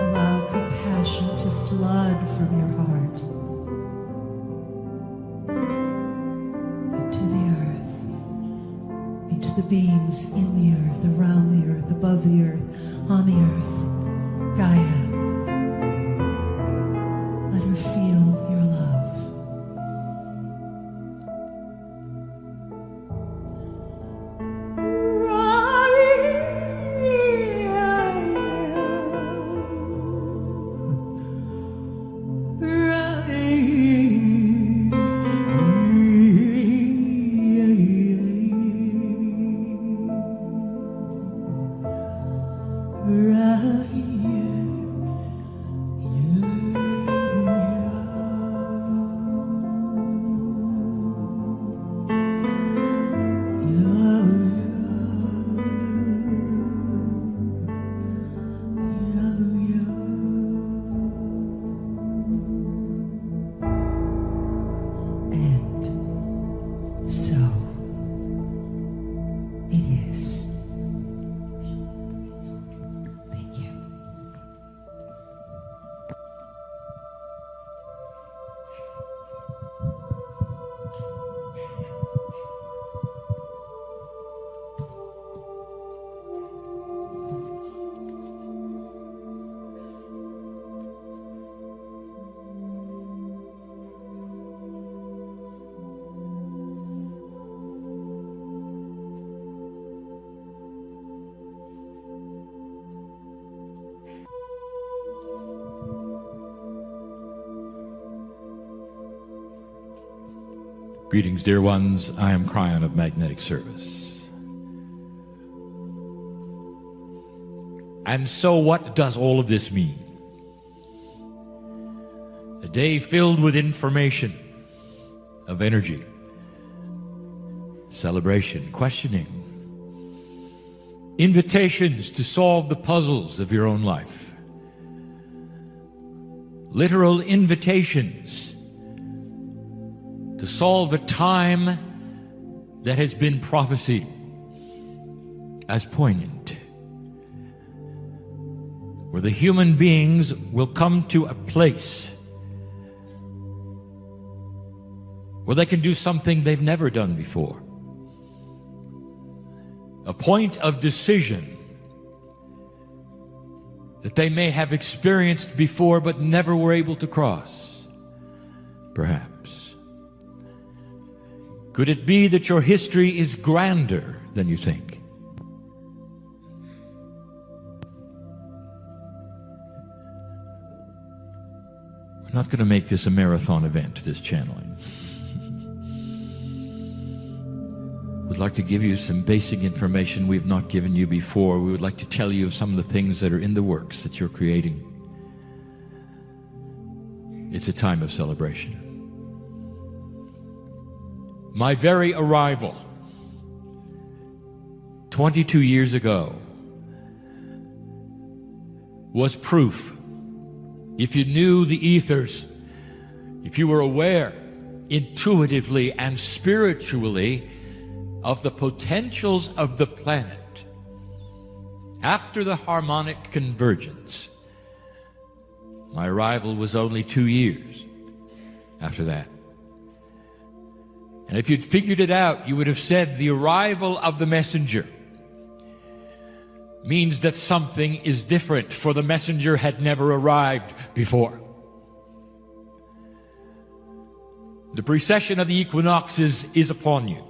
Allow compassion to flood from your heart into the earth, into the beings in the earth, around the earth, above the earth, on the earth. Gaia. Let her feel your love. Greetings, dear ones. I am Kryon of Magnetic Service. And so what does all of this mean? A day filled with information, of energy, celebration, questioning, invitations to solve the puzzles of your own life, literal invitations to solve a time that has been prophesied as poignant, where the human beings will come to a place where they can do something they've never done before. A point of decision that they may have experienced before but never were able to cross, perhaps. Could it be that your history is grander than you think? I'm not going to make this a marathon event, this channeling. We'd like to give you some basic information we've not given you before. We would like to tell you of some of the things that are in the works that you're creating. It's a time of celebration. My very arrival 22 years ago was proof. If you knew the ethers, if you were aware intuitively and spiritually of the potentials of the planet after the harmonic convergence, my arrival was only 2 years after that. And if you'd figured it out, you would have said the arrival of the messenger means that something is different, for the messenger had never arrived before. The precession of the equinoxes is upon you.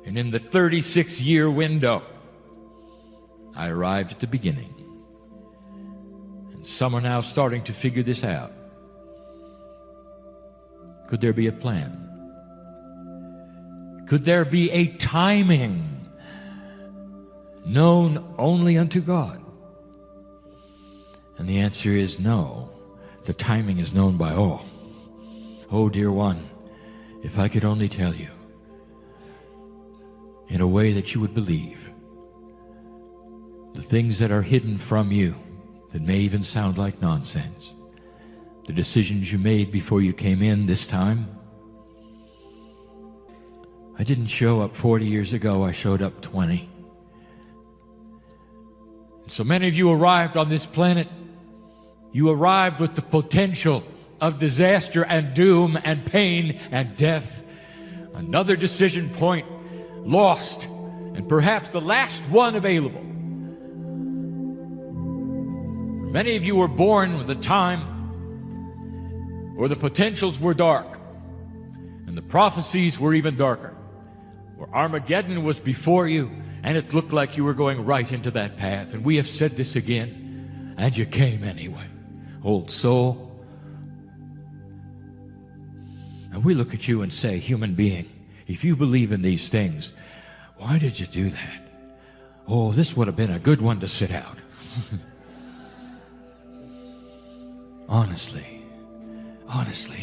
And in the 36-year window, I arrived at the beginning. And some are now starting to figure this out. Could there be a plan? Could there be a timing known only unto God? And the answer is no. The timing is known by all. Oh, dear one, if I could only tell you in a way that you would believe the things that are hidden from you that may even sound like nonsense. The decisions you made before you came in this time. I didn't show up 40 years ago, I showed up 20. And so many of you arrived on this planet. You arrived with the potential of disaster and doom and pain and death. Another decision point lost, and perhaps the last one available. Many of you were born with a time where the potentials were dark and the prophecies were even darker, where Armageddon was before you and it looked like you were going right into that path. And we have said this again, and you came anyway, old soul. And we look at you and say, human being, if you believe in these things, why did you do that? Oh, this would have been a good one to sit out. Honestly,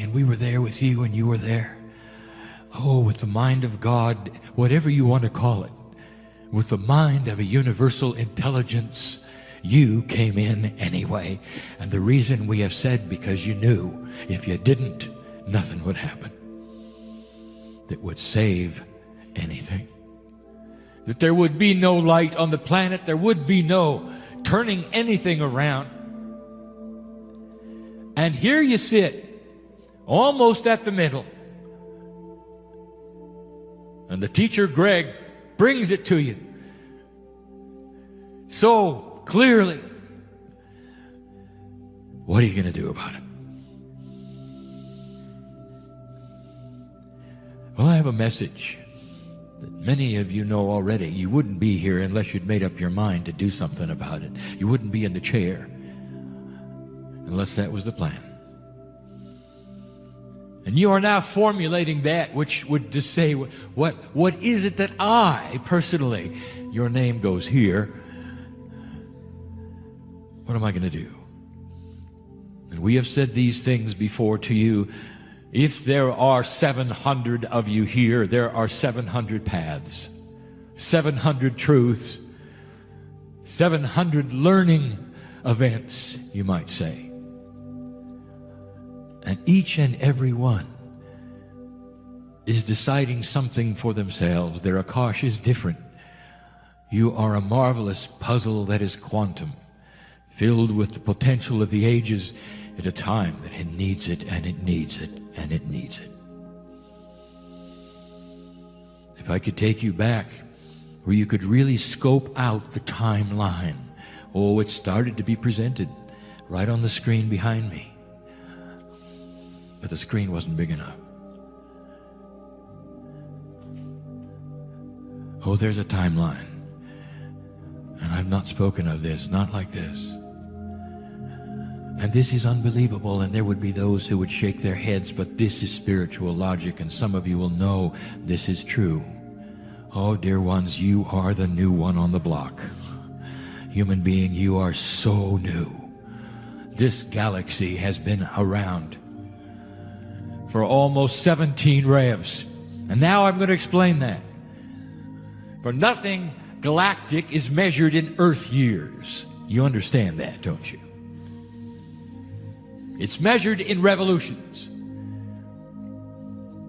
and we were there with you and you were there. Oh, with the mind of God, whatever you want to call it, with the mind of a universal intelligence, you came in anyway. And the reason we have said, because you knew if you didn't, nothing would happen that would save anything. That there would be no light on the planet. There would be no turning anything around. And here you sit, almost at the middle. And the teacher, Greg, brings it to you so clearly. What are you going to do about it? Well, I have a message that many of you know already. You wouldn't be here unless you'd made up your mind to do something about it. You wouldn't be in the chair unless that was the plan. And you are now formulating that which would just say, what is it that I personally, your name goes here, what am I going to do? And we have said these things before to you. If there are 700 of you here, there are 700 paths, 700 truths, 700 learning events, you might say. And each and every one is deciding something for themselves. Their Akash is different. You are a marvelous puzzle that is quantum, filled with the potential of the ages at a time that it needs it, and it needs it, and it needs it. If I could take you back where you could really scope out the timeline. Oh, it started to be presented right on the screen behind me. But the screen wasn't big enough. Oh, there's a timeline. And I've not spoken of this, not like this. And this is unbelievable, and there would be those who would shake their heads, but this is spiritual logic, and some of you will know this is true. Oh, dear ones, you are the new one on the block. Human being, you are so new. This galaxy has been around for almost 17 revs. And now I'm going to explain that. For nothing galactic is measured in Earth years. You understand that, don't you? It's measured in revolutions.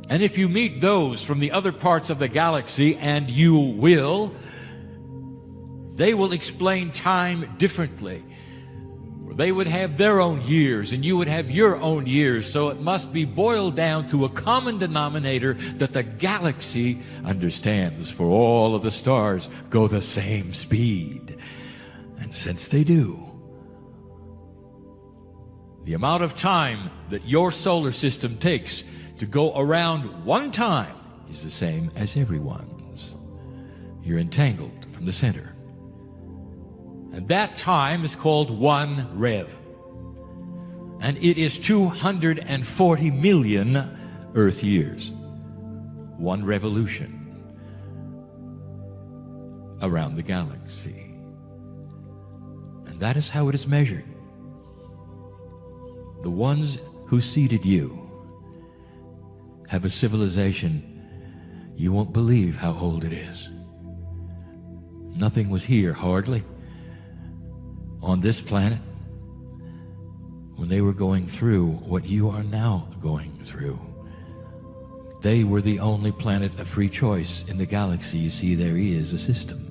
And if you meet those from the other parts of the galaxy, and you will, they will explain time differently. They would have their own years, and you would have your own years. So it must be boiled down to a common denominator that the galaxy understands, for all of the stars go the same speed. And since they do, the amount of time that your solar system takes to go around one time is the same as everyone's. You're entangled from the center. And that time is called 1 rev. And it is 240 million Earth years. 1 revolution around the galaxy. And that is how it is measured. The ones who seeded you have a civilization you won't believe how old it is. Nothing was here, hardly, on this planet when they were going through what you are now going through. They were the only planet of free choice in the galaxy. You see, there is a system.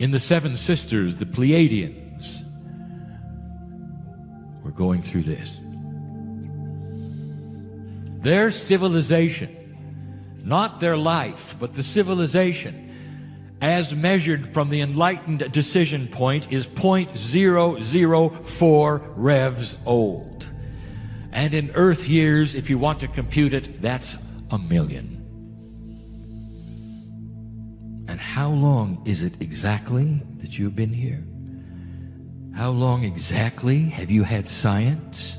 In the Seven Sisters, the Pleiadians were going through this. Their civilization, not their life, but the civilization, as measured from the enlightened decision point, is 0.004 revs old. And in Earth years, if you want to compute it, that's 1,000,000. And how long is it exactly that you've been here? How long exactly have you had science?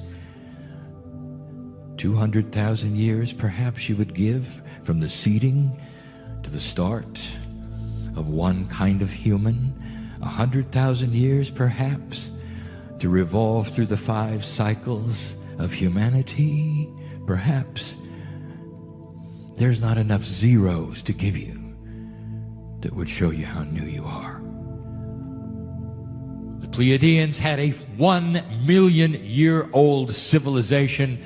200,000 years, perhaps, you would give from the seeding to the start of one kind of human. 100,000 years, perhaps, to revolve through the 5 cycles of humanity. Perhaps there's not enough zeros to give you that would show you how new you are. The Pleiadians had a 1,000,000-year-old civilization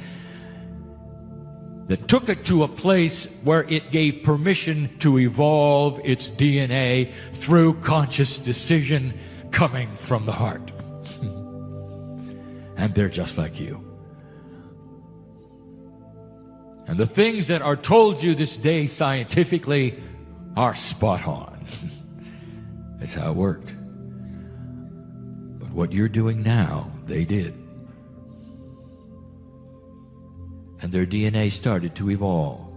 that took it to a place where it gave permission to evolve its DNA through conscious decision coming from the heart. And they're just like you. And the things that are told you this day scientifically are spot on. That's how it worked. But what you're doing now, they did. And their DNA started to evolve.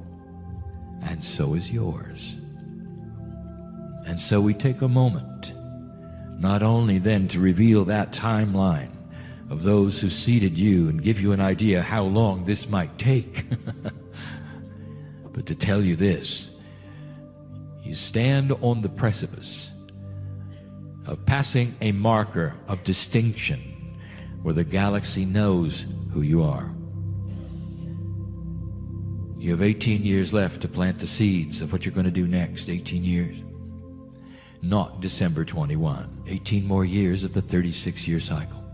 And so is yours. And so we take a moment, not only then to reveal that timeline of those who seeded you and give you an idea how long this might take, but to tell you this: you stand on the precipice of passing a marker of distinction where the galaxy knows who you are. You have 18 years left to plant the seeds of what you're going to do next. 18 years. Not December 21. 18 more years of the 36-year cycle.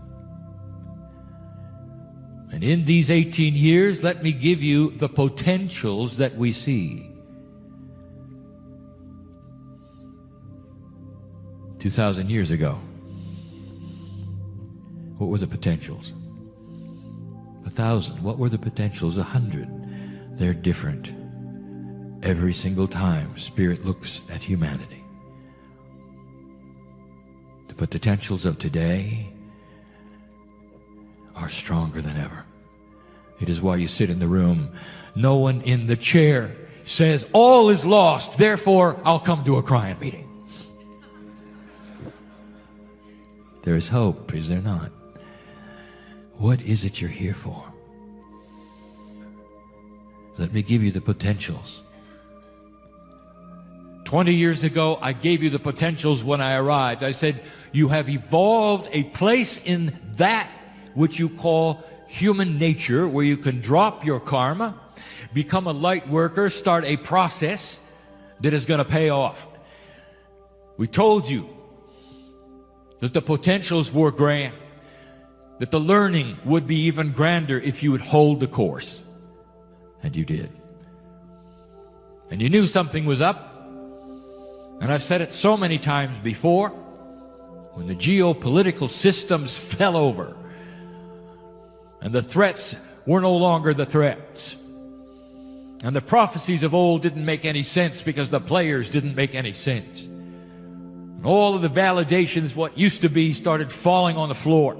And in these 18 years, let me give you the potentials that we see. 2,000 years ago, what were the potentials? 1,000. What were the potentials? 100. They're different. Every single time Spirit looks at humanity. The potentials of today are stronger than ever. It is why you sit in the room. No one in the chair says, all is lost, therefore I'll come to a Kryon meeting. There is hope, is there not? What is it you're here for? Let me give you the potentials. 20 years ago, I gave you the potentials when I arrived. I said, you have evolved a place in that which you call human nature, where you can drop your karma, become a light worker, start a process that is going to pay off. We told you that the potentials were grand, that the learning would be even grander if you would hold the course. And you did. And you knew something was up. And I've said it so many times before, when the geopolitical systems fell over and the threats were no longer the threats, and the prophecies of old didn't make any sense because the players didn't make any sense, and all of the validations, what used to be, started falling on the floor.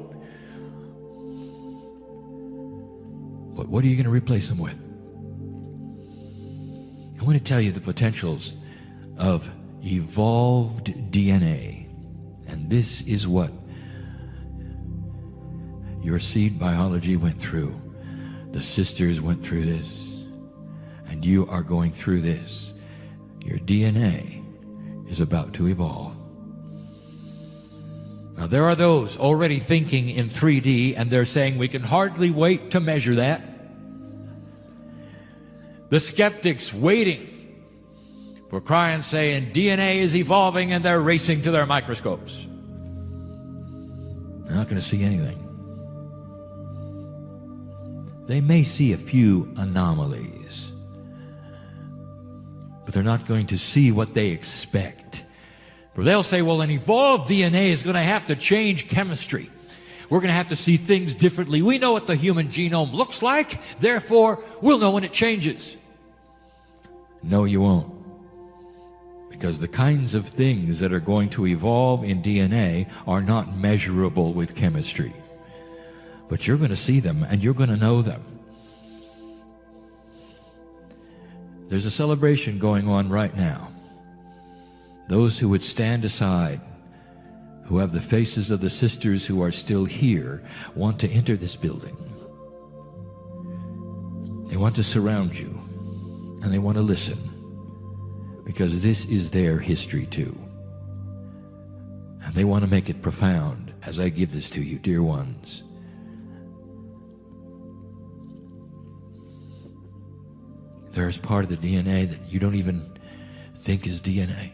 But what are you going to replace them with? I want to tell you the potentials of evolved DNA. And this is what your seed biology went through. The sisters went through this. And you are going through this. Your DNA is about to evolve. Now there are those already thinking in 3D, and they're saying we can hardly wait to measure that. The skeptics waiting for Kryon saying DNA is evolving, and they're racing to their microscopes. They're not going to see anything. They may see a few anomalies, but they're not going to see what they expect. For they'll say, well, an evolved DNA is going to have to change chemistry. We're going to have to see things differently. We know what the human genome looks like, therefore we'll know when it changes. No, you won't. Because the kinds of things that are going to evolve in DNA are not measurable with chemistry. But you're going to see them and you're going to know them. There's a celebration going on right now. Those who would stand aside, who have the faces of the sisters who are still here, want to enter this building. They want to surround you, and they want to listen, because this is their history too. And they want to make it profound as I give this to you, dear ones. There's part of the DNA that you don't even think is DNA.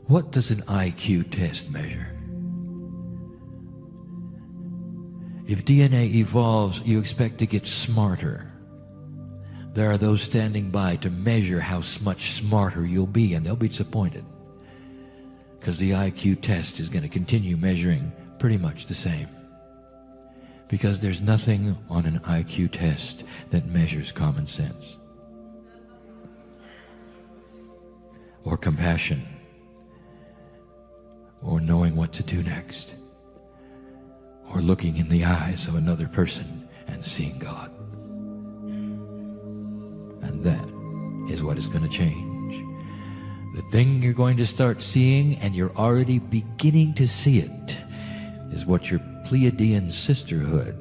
What does an IQ test measure? If DNA evolves, you expect to get smarter. There are those standing by to measure how much smarter you'll be, and they'll be disappointed, because the IQ test is going to continue measuring pretty much the same. Because there's nothing on an IQ test that measures common sense or compassion or knowing what to do next or looking in the eyes of another person and seeing God. And that is what is going to change. The thing you're going to start seeing, and you're already beginning to see it, is what your Pleiadian sisterhood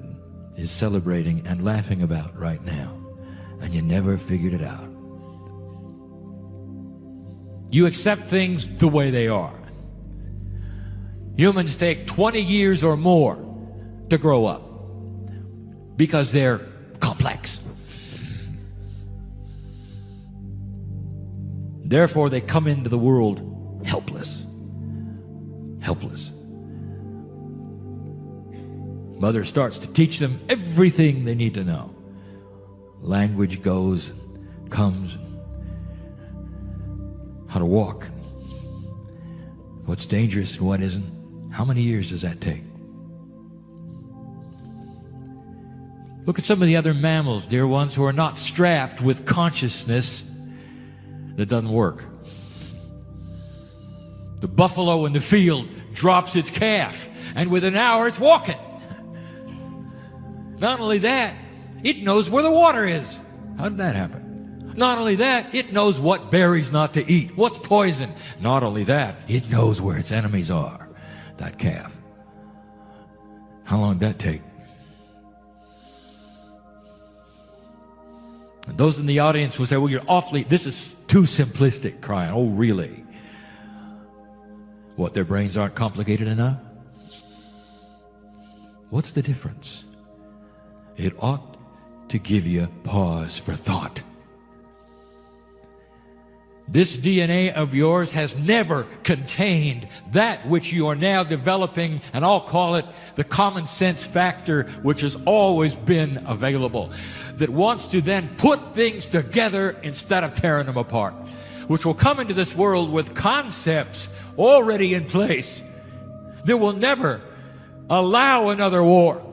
is celebrating and laughing about right now, and you never figured it out. You accept things the way they are. Humans take 20 years or more to grow up because they're complex. Therefore, they come into the world helpless. Helpless. Mother starts to teach them everything they need to know. Language goes and comes, how to walk, what's dangerous and what isn't. How many years does that take? Look at some of the other mammals, dear ones, who are not strapped with consciousness that doesn't work. The buffalo in the field drops its calf, and within an hour it's walking. Not only that, it knows where the water is. How did that happen? Not only that, it knows what berries not to eat, what's poison. Not only that, it knows where its enemies are, that calf. How long did that take? And those in the audience will say, well, this is too simplistic, Kryon. Oh, really? What, their brains aren't complicated enough? What's the difference? It ought to give you pause for thought. This DNA of yours has never contained that which you are now developing, and I'll call it the common sense factor, which has always been available, that wants to then put things together instead of tearing them apart, which will come into this world with concepts already in place that will never allow another war.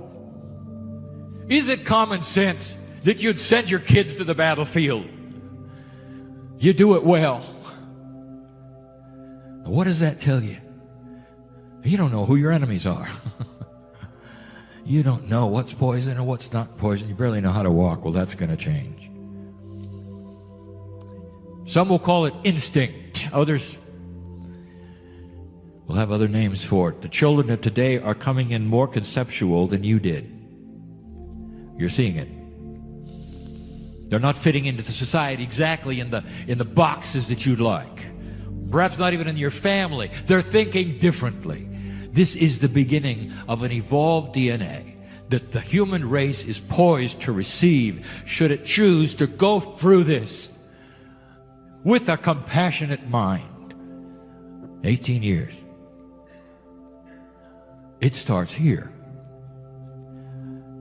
Is it common sense that you'd send your kids to the battlefield? You do it well. What does that tell you? You don't know who your enemies are. You don't know what's poison and what's not poison. You barely know how to walk. Well, that's going to change. Some will call it instinct. Others will have other names for it. The children of today are coming in more conceptual than you did. You're seeing it. They're not fitting into the society exactly in the boxes that you'd like. Perhaps not even in your family. They're thinking differently. This is the beginning of an evolved DNA that the human race is poised to receive, should it choose to go through this with a compassionate mind. 18 years. It starts here.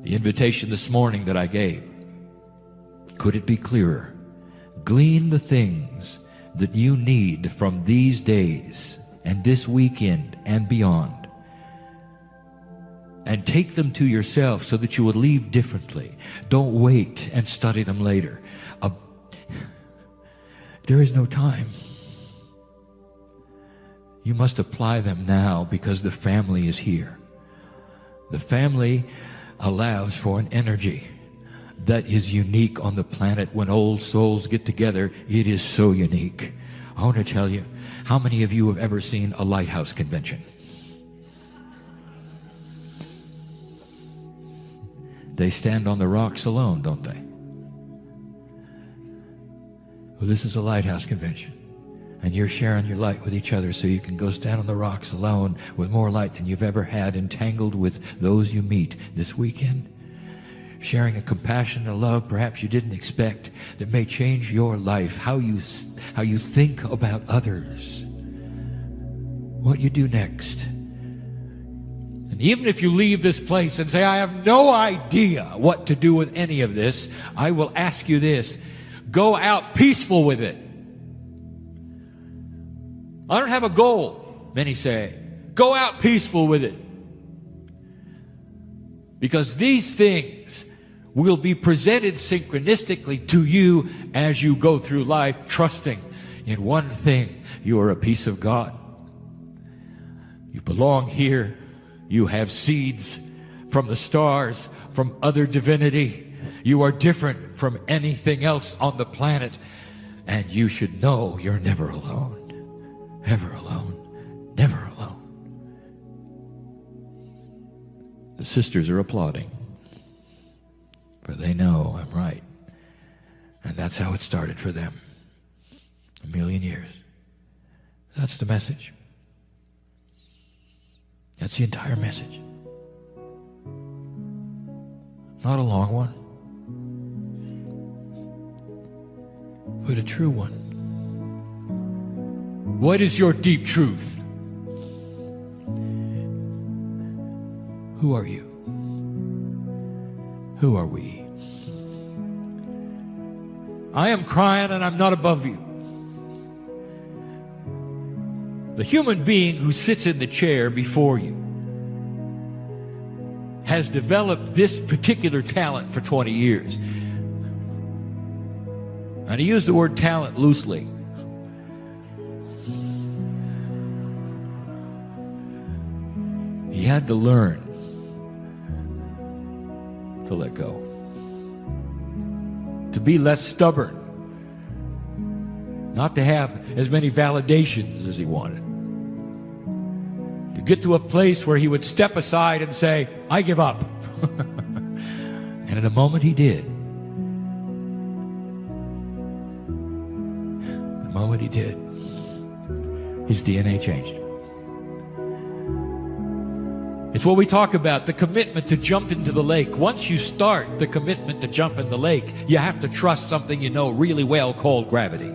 The invitation this morning that I gave, could it be clearer? Glean the things that you need from these days and this weekend and beyond, and take them to yourself so that you would leave differently. Don't wait and study them later. There is no time. You must apply them now, because the family is here. The family allows for an energy that is unique on the planet. When old souls get together, it is so unique. I want to tell you, how many of you have ever seen a lighthouse convention? They stand on the rocks alone, don't they? Well, this is a lighthouse convention, and you're sharing your light with each other so you can go stand on the rocks alone with more light than you've ever had, entangled with those you meet this weekend. Sharing a compassion, a love perhaps you didn't expect, that may change your life, how you think about others, what you do next. And even if you leave this place and say, I have no idea what to do with any of this, I will ask you this: go out peaceful with it. I don't have a goal, many say. Go out peaceful with it. Because these things will be presented synchronistically to you as you go through life, trusting in one thing: you are a piece of God. You belong here. You have seeds from the stars, from other divinity. You are different from anything else on the planet. And you should know you're never alone. Ever alone. Never alone. The sisters are applauding, for they know I'm right. And that's how it started for them. 1,000,000 years. That's the message. That's the entire message. Not a long one, but a true one. What is your deep truth? Who are you? Who are we? I am Kryon and I'm not above you. The human being who sits in the chair before you has developed this particular talent for 20 years. And I use the word talent loosely. He had to learn to let go, to be less stubborn, not to have as many validations as he wanted, to get to a place where he would step aside and say, I give up. And in the moment he did, his DNA changed. It's what we talk about, the commitment to jump into the lake. Once you start the commitment to jump in the lake, you have to trust something you know really well called gravity.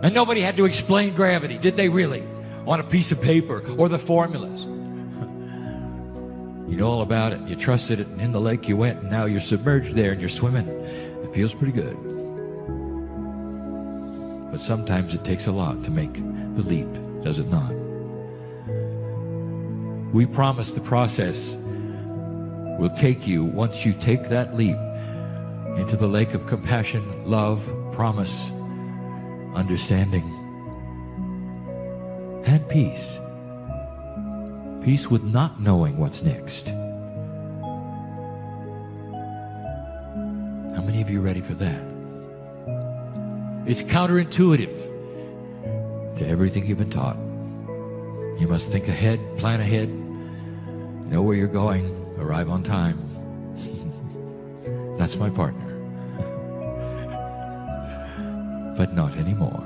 And nobody had to explain gravity, did they really? On a piece of paper or the formulas. You know all about it. You trusted it, and in the lake you went, and now you're submerged there and you're swimming. It feels pretty good. But sometimes it takes a lot to make the leap, does it not? We promise the process will take you, once you take that leap, into the lake of compassion, love, promise, understanding, and peace. Peace with not knowing what's next. How many of you are ready for that? It's counterintuitive to everything you've been taught. You must think ahead, plan ahead, know where you're going, arrive on time. That's my partner. But not anymore.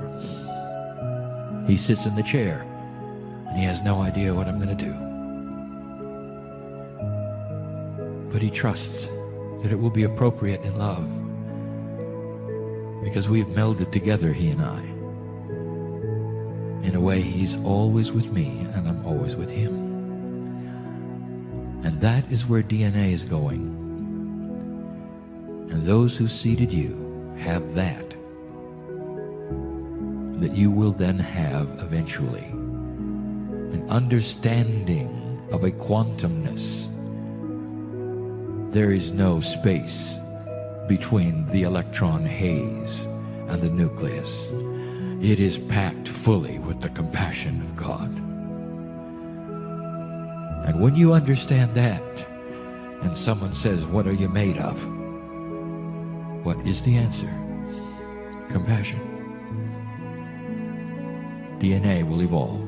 He sits in the chair and he has no idea what I'm going to do. But he trusts that it will be appropriate in love, because we've melded together, he and I. In a way, he's always with me and I'm always with him. And that is where DNA is going. And those who seeded you have that you will then have eventually. An understanding of a quantumness. There is no space between the electron haze and the nucleus. It is packed fully with the compassion of God. And when you understand that, and someone says, "What are you made of?" What is the answer? Compassion. DNA will evolve.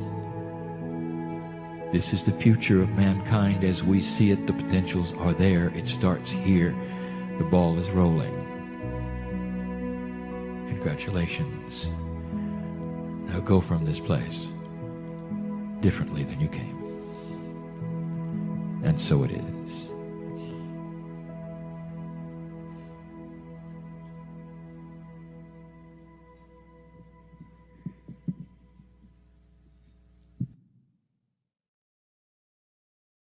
This is the future of mankind as we see it. The potentials are there. It starts here. The ball is rolling. Congratulations. Now go from this place differently than you came. And so it is.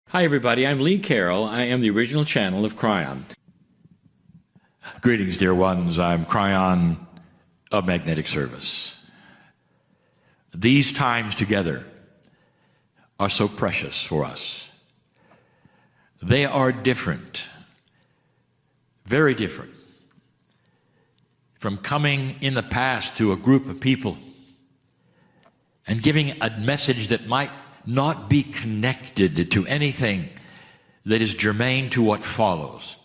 Hi everybody, I'm Lee Carroll. I am the original channel of Kryon. Greetings, dear ones. I'm Kryon of Magnetic Service. These times together are so precious for us. They are different, very different, from coming in the past to a group of people and giving a message that might not be connected to anything that is germane to what follows.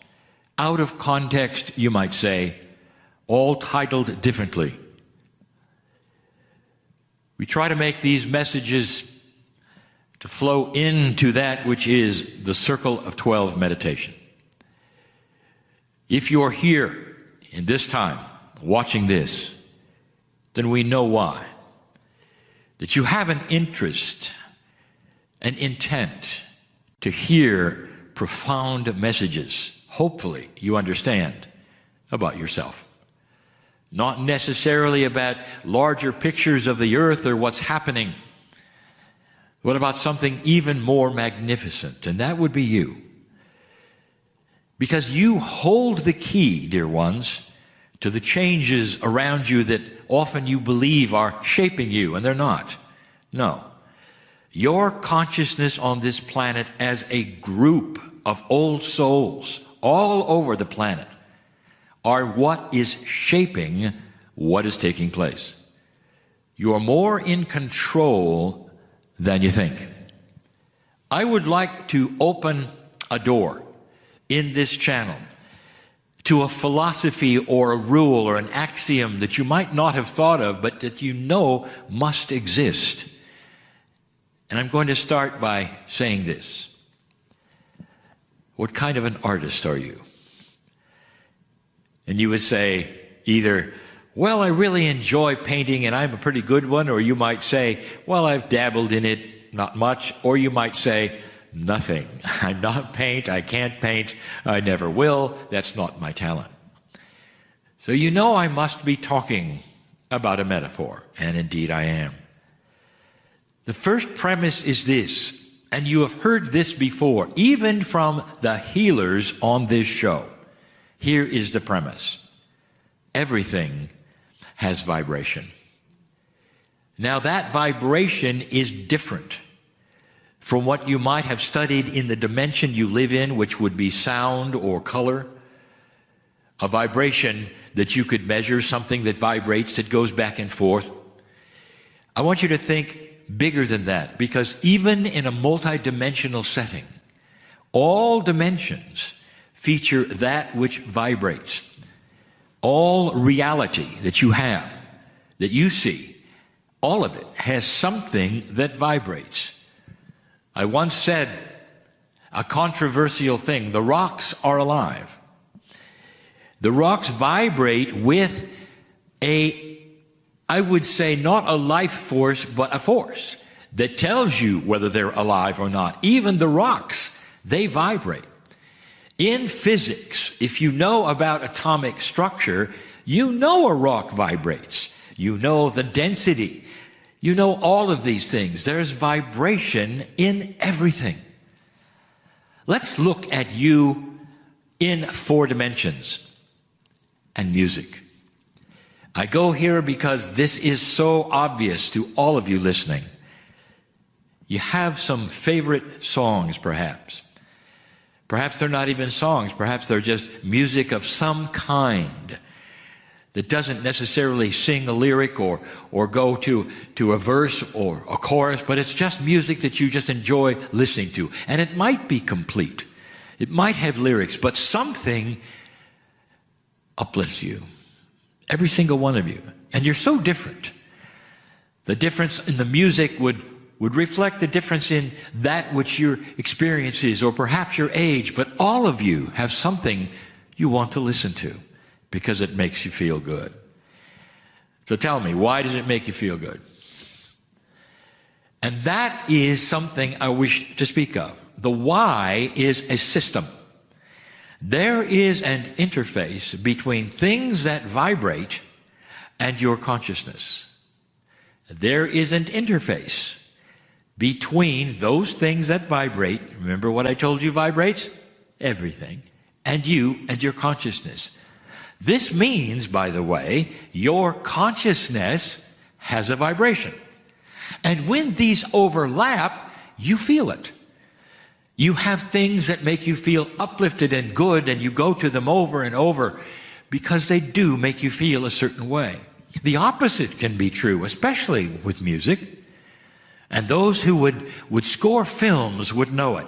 Out of context, you might say, all titled differently. We try to make these messages to flow into that which is the Circle of 12 meditation. If you're here in this time, watching this, then we know why. That you have an interest, an intent to hear profound messages, hopefully you understand, about yourself. Not necessarily about larger pictures of the earth or what's happening, but about something even more magnificent, and that would be you. Because you hold the key, dear ones, to the changes around you that often you believe are shaping you, and they're not. No. Your consciousness on this planet as a group of old souls all over the planet are what is shaping what is taking place. You are more in control than you think. I would like to open a door in this channel to a philosophy or a rule or an axiom that you might not have thought of, but that you know must exist. And I'm going to start by saying this. What kind of an artist are you? And you would say either, well, I really enjoy painting and I'm a pretty good one, or you might say, well, I've dabbled in it, not much, or you might say, nothing. I'm not paint, I can't paint, I never will, that's not my talent. So you know I must be talking about a metaphor, and indeed I am. The first premise is this, and you have heard this before, even from the healers on this show. Here is the premise. Everything has vibration. Now that vibration is different from what you might have studied in the dimension you live in, which would be sound or color. A vibration that you could measure, something that vibrates, that goes back and forth. I want you to think bigger than that, because even in a multidimensional setting, all dimensions feature that which vibrates. All reality that you have, that you see, all of it has something that vibrates. I once said a controversial thing: the rocks are alive. The rocks vibrate with I would say not a life force, but a force that tells you whether they're alive or not. Even the rocks, they vibrate. In physics, if you know about atomic structure, you know a rock vibrates. You know the density. You know all of these things. There's vibration in everything. Let's look at you in 4 dimensions and music. I go here because this is so obvious to all of you listening. You have some favorite songs, perhaps. Perhaps they're not even songs. Perhaps they're just music of some kind that doesn't necessarily sing a lyric or go to a verse or a chorus, but it's just music that you just enjoy listening to. And it might be complete. It might have lyrics, but something uplifts you. Every single one of you. And you're so different. The difference in the music would reflect the difference in that which your experience is, or perhaps your age, but all of you have something you want to listen to because it makes you feel good. So tell me, why does it make you feel good? And that is something I wish to speak of. The why is a system. There is an interface between things that vibrate and your consciousness. There is an interface between those things that vibrate. Remember what I told you vibrates? Everything. And you and your consciousness. This means, by the way, your consciousness has a vibration. And when these overlap, you feel it. You have things that make you feel uplifted and good, and you go to them over and over because they do make you feel a certain way. The opposite can be true, especially with music. And those who would score films would know it.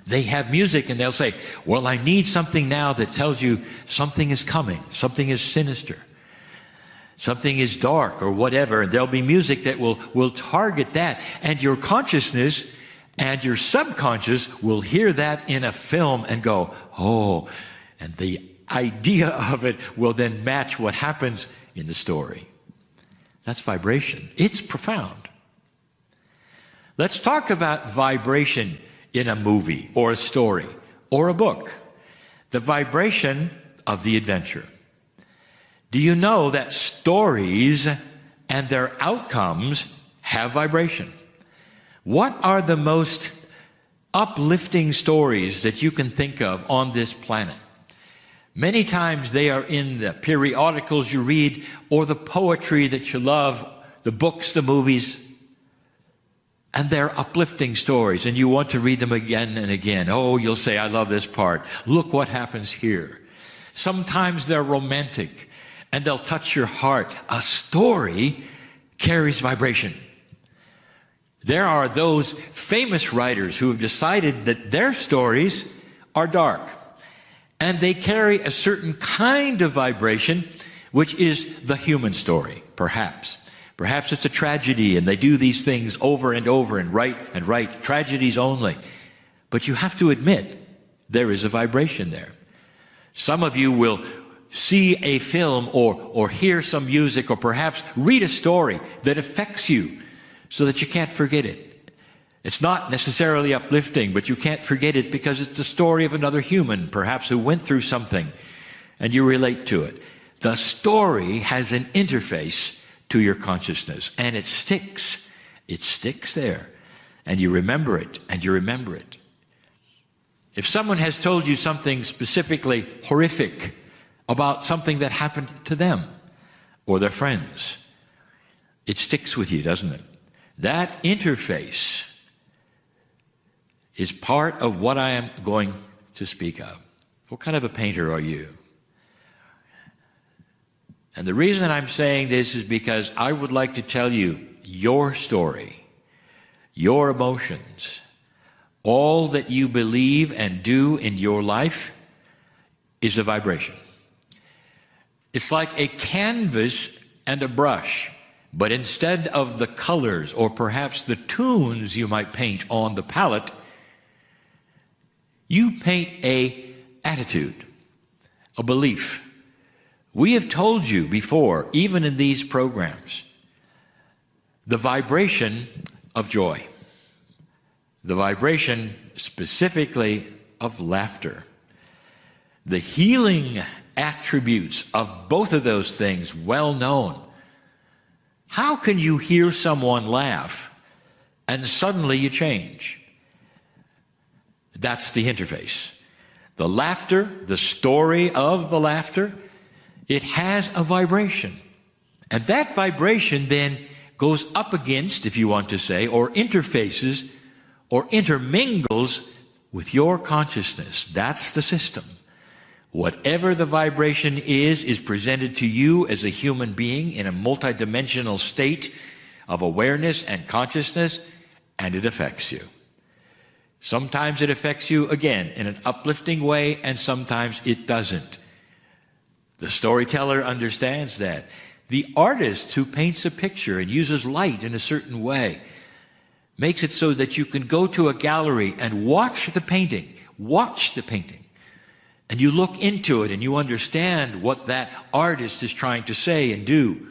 They have music and they'll say, well, I need something now that tells you something is coming, something is sinister, something is dark or whatever. And there'll be music that will target that. And your consciousness and your subconscious will hear that in a film and go, oh, and the idea of it will then match what happens in the story. That's vibration. It's profound. Let's talk about vibration in a movie or a story or a book. The vibration of the adventure. Do you know that stories and their outcomes have vibration? What are the most uplifting stories that you can think of on this planet. Many times they are in the periodicals you read, or the poetry that you love, the books, the movies, and they're uplifting stories, and you want to read them again and again. Oh, you'll say, I love this part. Look what happens here. Sometimes they're romantic, and they'll touch your heart. A story carries vibration. There are those famous writers who have decided that their stories are dark, and they carry a certain kind of vibration, which is the human story, perhaps. Perhaps it's a tragedy, and they do these things over and over and write tragedies only. But you have to admit, there is a vibration there. Some of you will see a film or hear some music or perhaps read a story that affects you so that you can't forget it. It's not necessarily uplifting, but you can't forget it because it's the story of another human, perhaps, who went through something, and you relate to it. The story has an interface to your consciousness, and it sticks. It sticks there, and you remember it, and you remember it. If someone has told you something specifically horrific about something that happened to them or their friends, it sticks with you, doesn't it? That interface is part of what I am going to speak of. What kind of a painter are you? And the reason I'm saying this is because I would like to tell you your story, your emotions, all that you believe and do in your life is a vibration. It's like a canvas and a brush, but instead of the colors or perhaps the tunes you might paint on the palette, you paint a attitude, a belief. We have told you before, even in these programs, the vibration of joy, the vibration specifically of laughter, the healing attributes of both of those things well known. How can you hear someone laugh and suddenly you change? That's the interface. The laughter, the story of the laughter, it has a vibration. And that vibration then goes up against, if you want to say, or interfaces or intermingles with your consciousness. That's the system. Whatever the vibration is presented to you as a human being in a multidimensional state of awareness and consciousness, and it affects you. Sometimes it affects you, again, in an uplifting way, and sometimes it doesn't. The storyteller understands that. The artist who paints a picture and uses light in a certain way makes it so that you can go to a gallery and watch the painting, and you look into it and you understand what that artist is trying to say and do.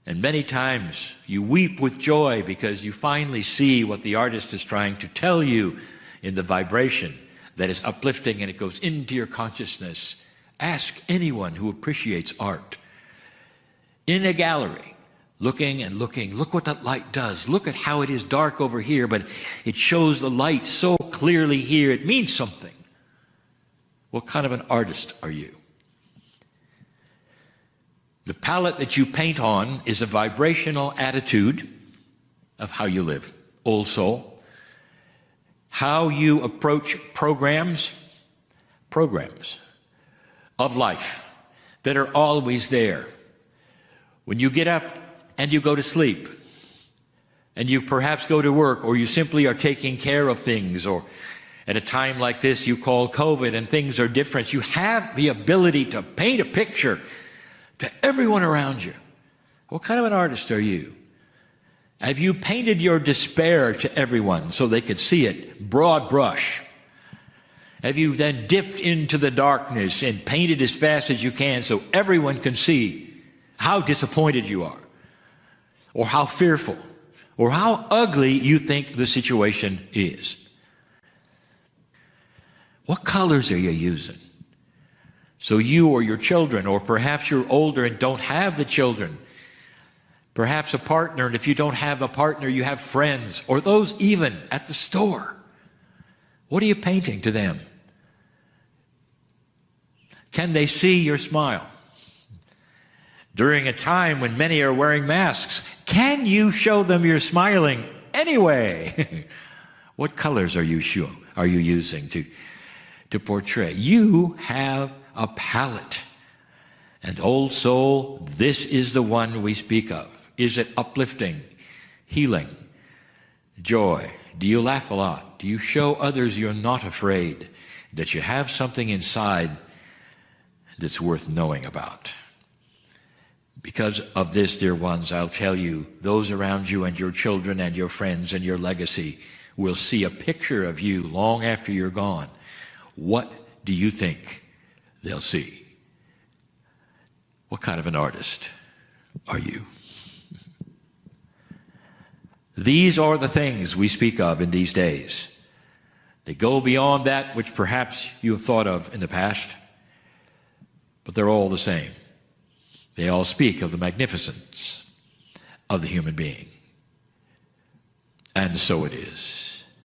And many times you weep with joy because you finally see what the artist is trying to tell you in the vibration that is uplifting, and it goes into your consciousness. Ask anyone who appreciates art. In a gallery, looking and looking, look what that light does. Look at how it is dark over here, but it shows the light so clearly here. It means something. What kind of an artist are you? The palette that you paint on is a vibrational attitude of how you live. Also, how you approach programs of life that are always there. When you get up and you go to sleep, and you perhaps go to work, or you simply are taking care of things, or at a time like this you call COVID and things are different, you have the ability to paint a picture to everyone around you. What kind of an artist are you? Have you painted your despair to everyone so they could see it, broad brush? Have you then dipped into the darkness and painted as fast as you can so everyone can see how disappointed you are, or how fearful, or how ugly you think the situation is? What colors are you using? So you or your children, or perhaps you're older and don't have the children, perhaps a partner, and if you don't have a partner, you have friends, or those even at the store. What are you painting to them? Can they see your smile? During a time when many are wearing masks, can you show them you're smiling anyway? What colors are you using to portray? You have a palette. And old soul, this is the one we speak of. Is it uplifting, healing, joy? Do you laugh a lot? Do you show others you're not afraid, that you have something inside that's worth knowing about? Because of this, dear ones, I'll tell you, those around you and your children and your friends and your legacy will see a picture of you long after you're gone. What do you think they'll see? What kind of an artist are you? These are the things we speak of in these days. They go beyond that which perhaps you have thought of in the past, but they're all the same. They all speak of the magnificence of the human being. And so it is.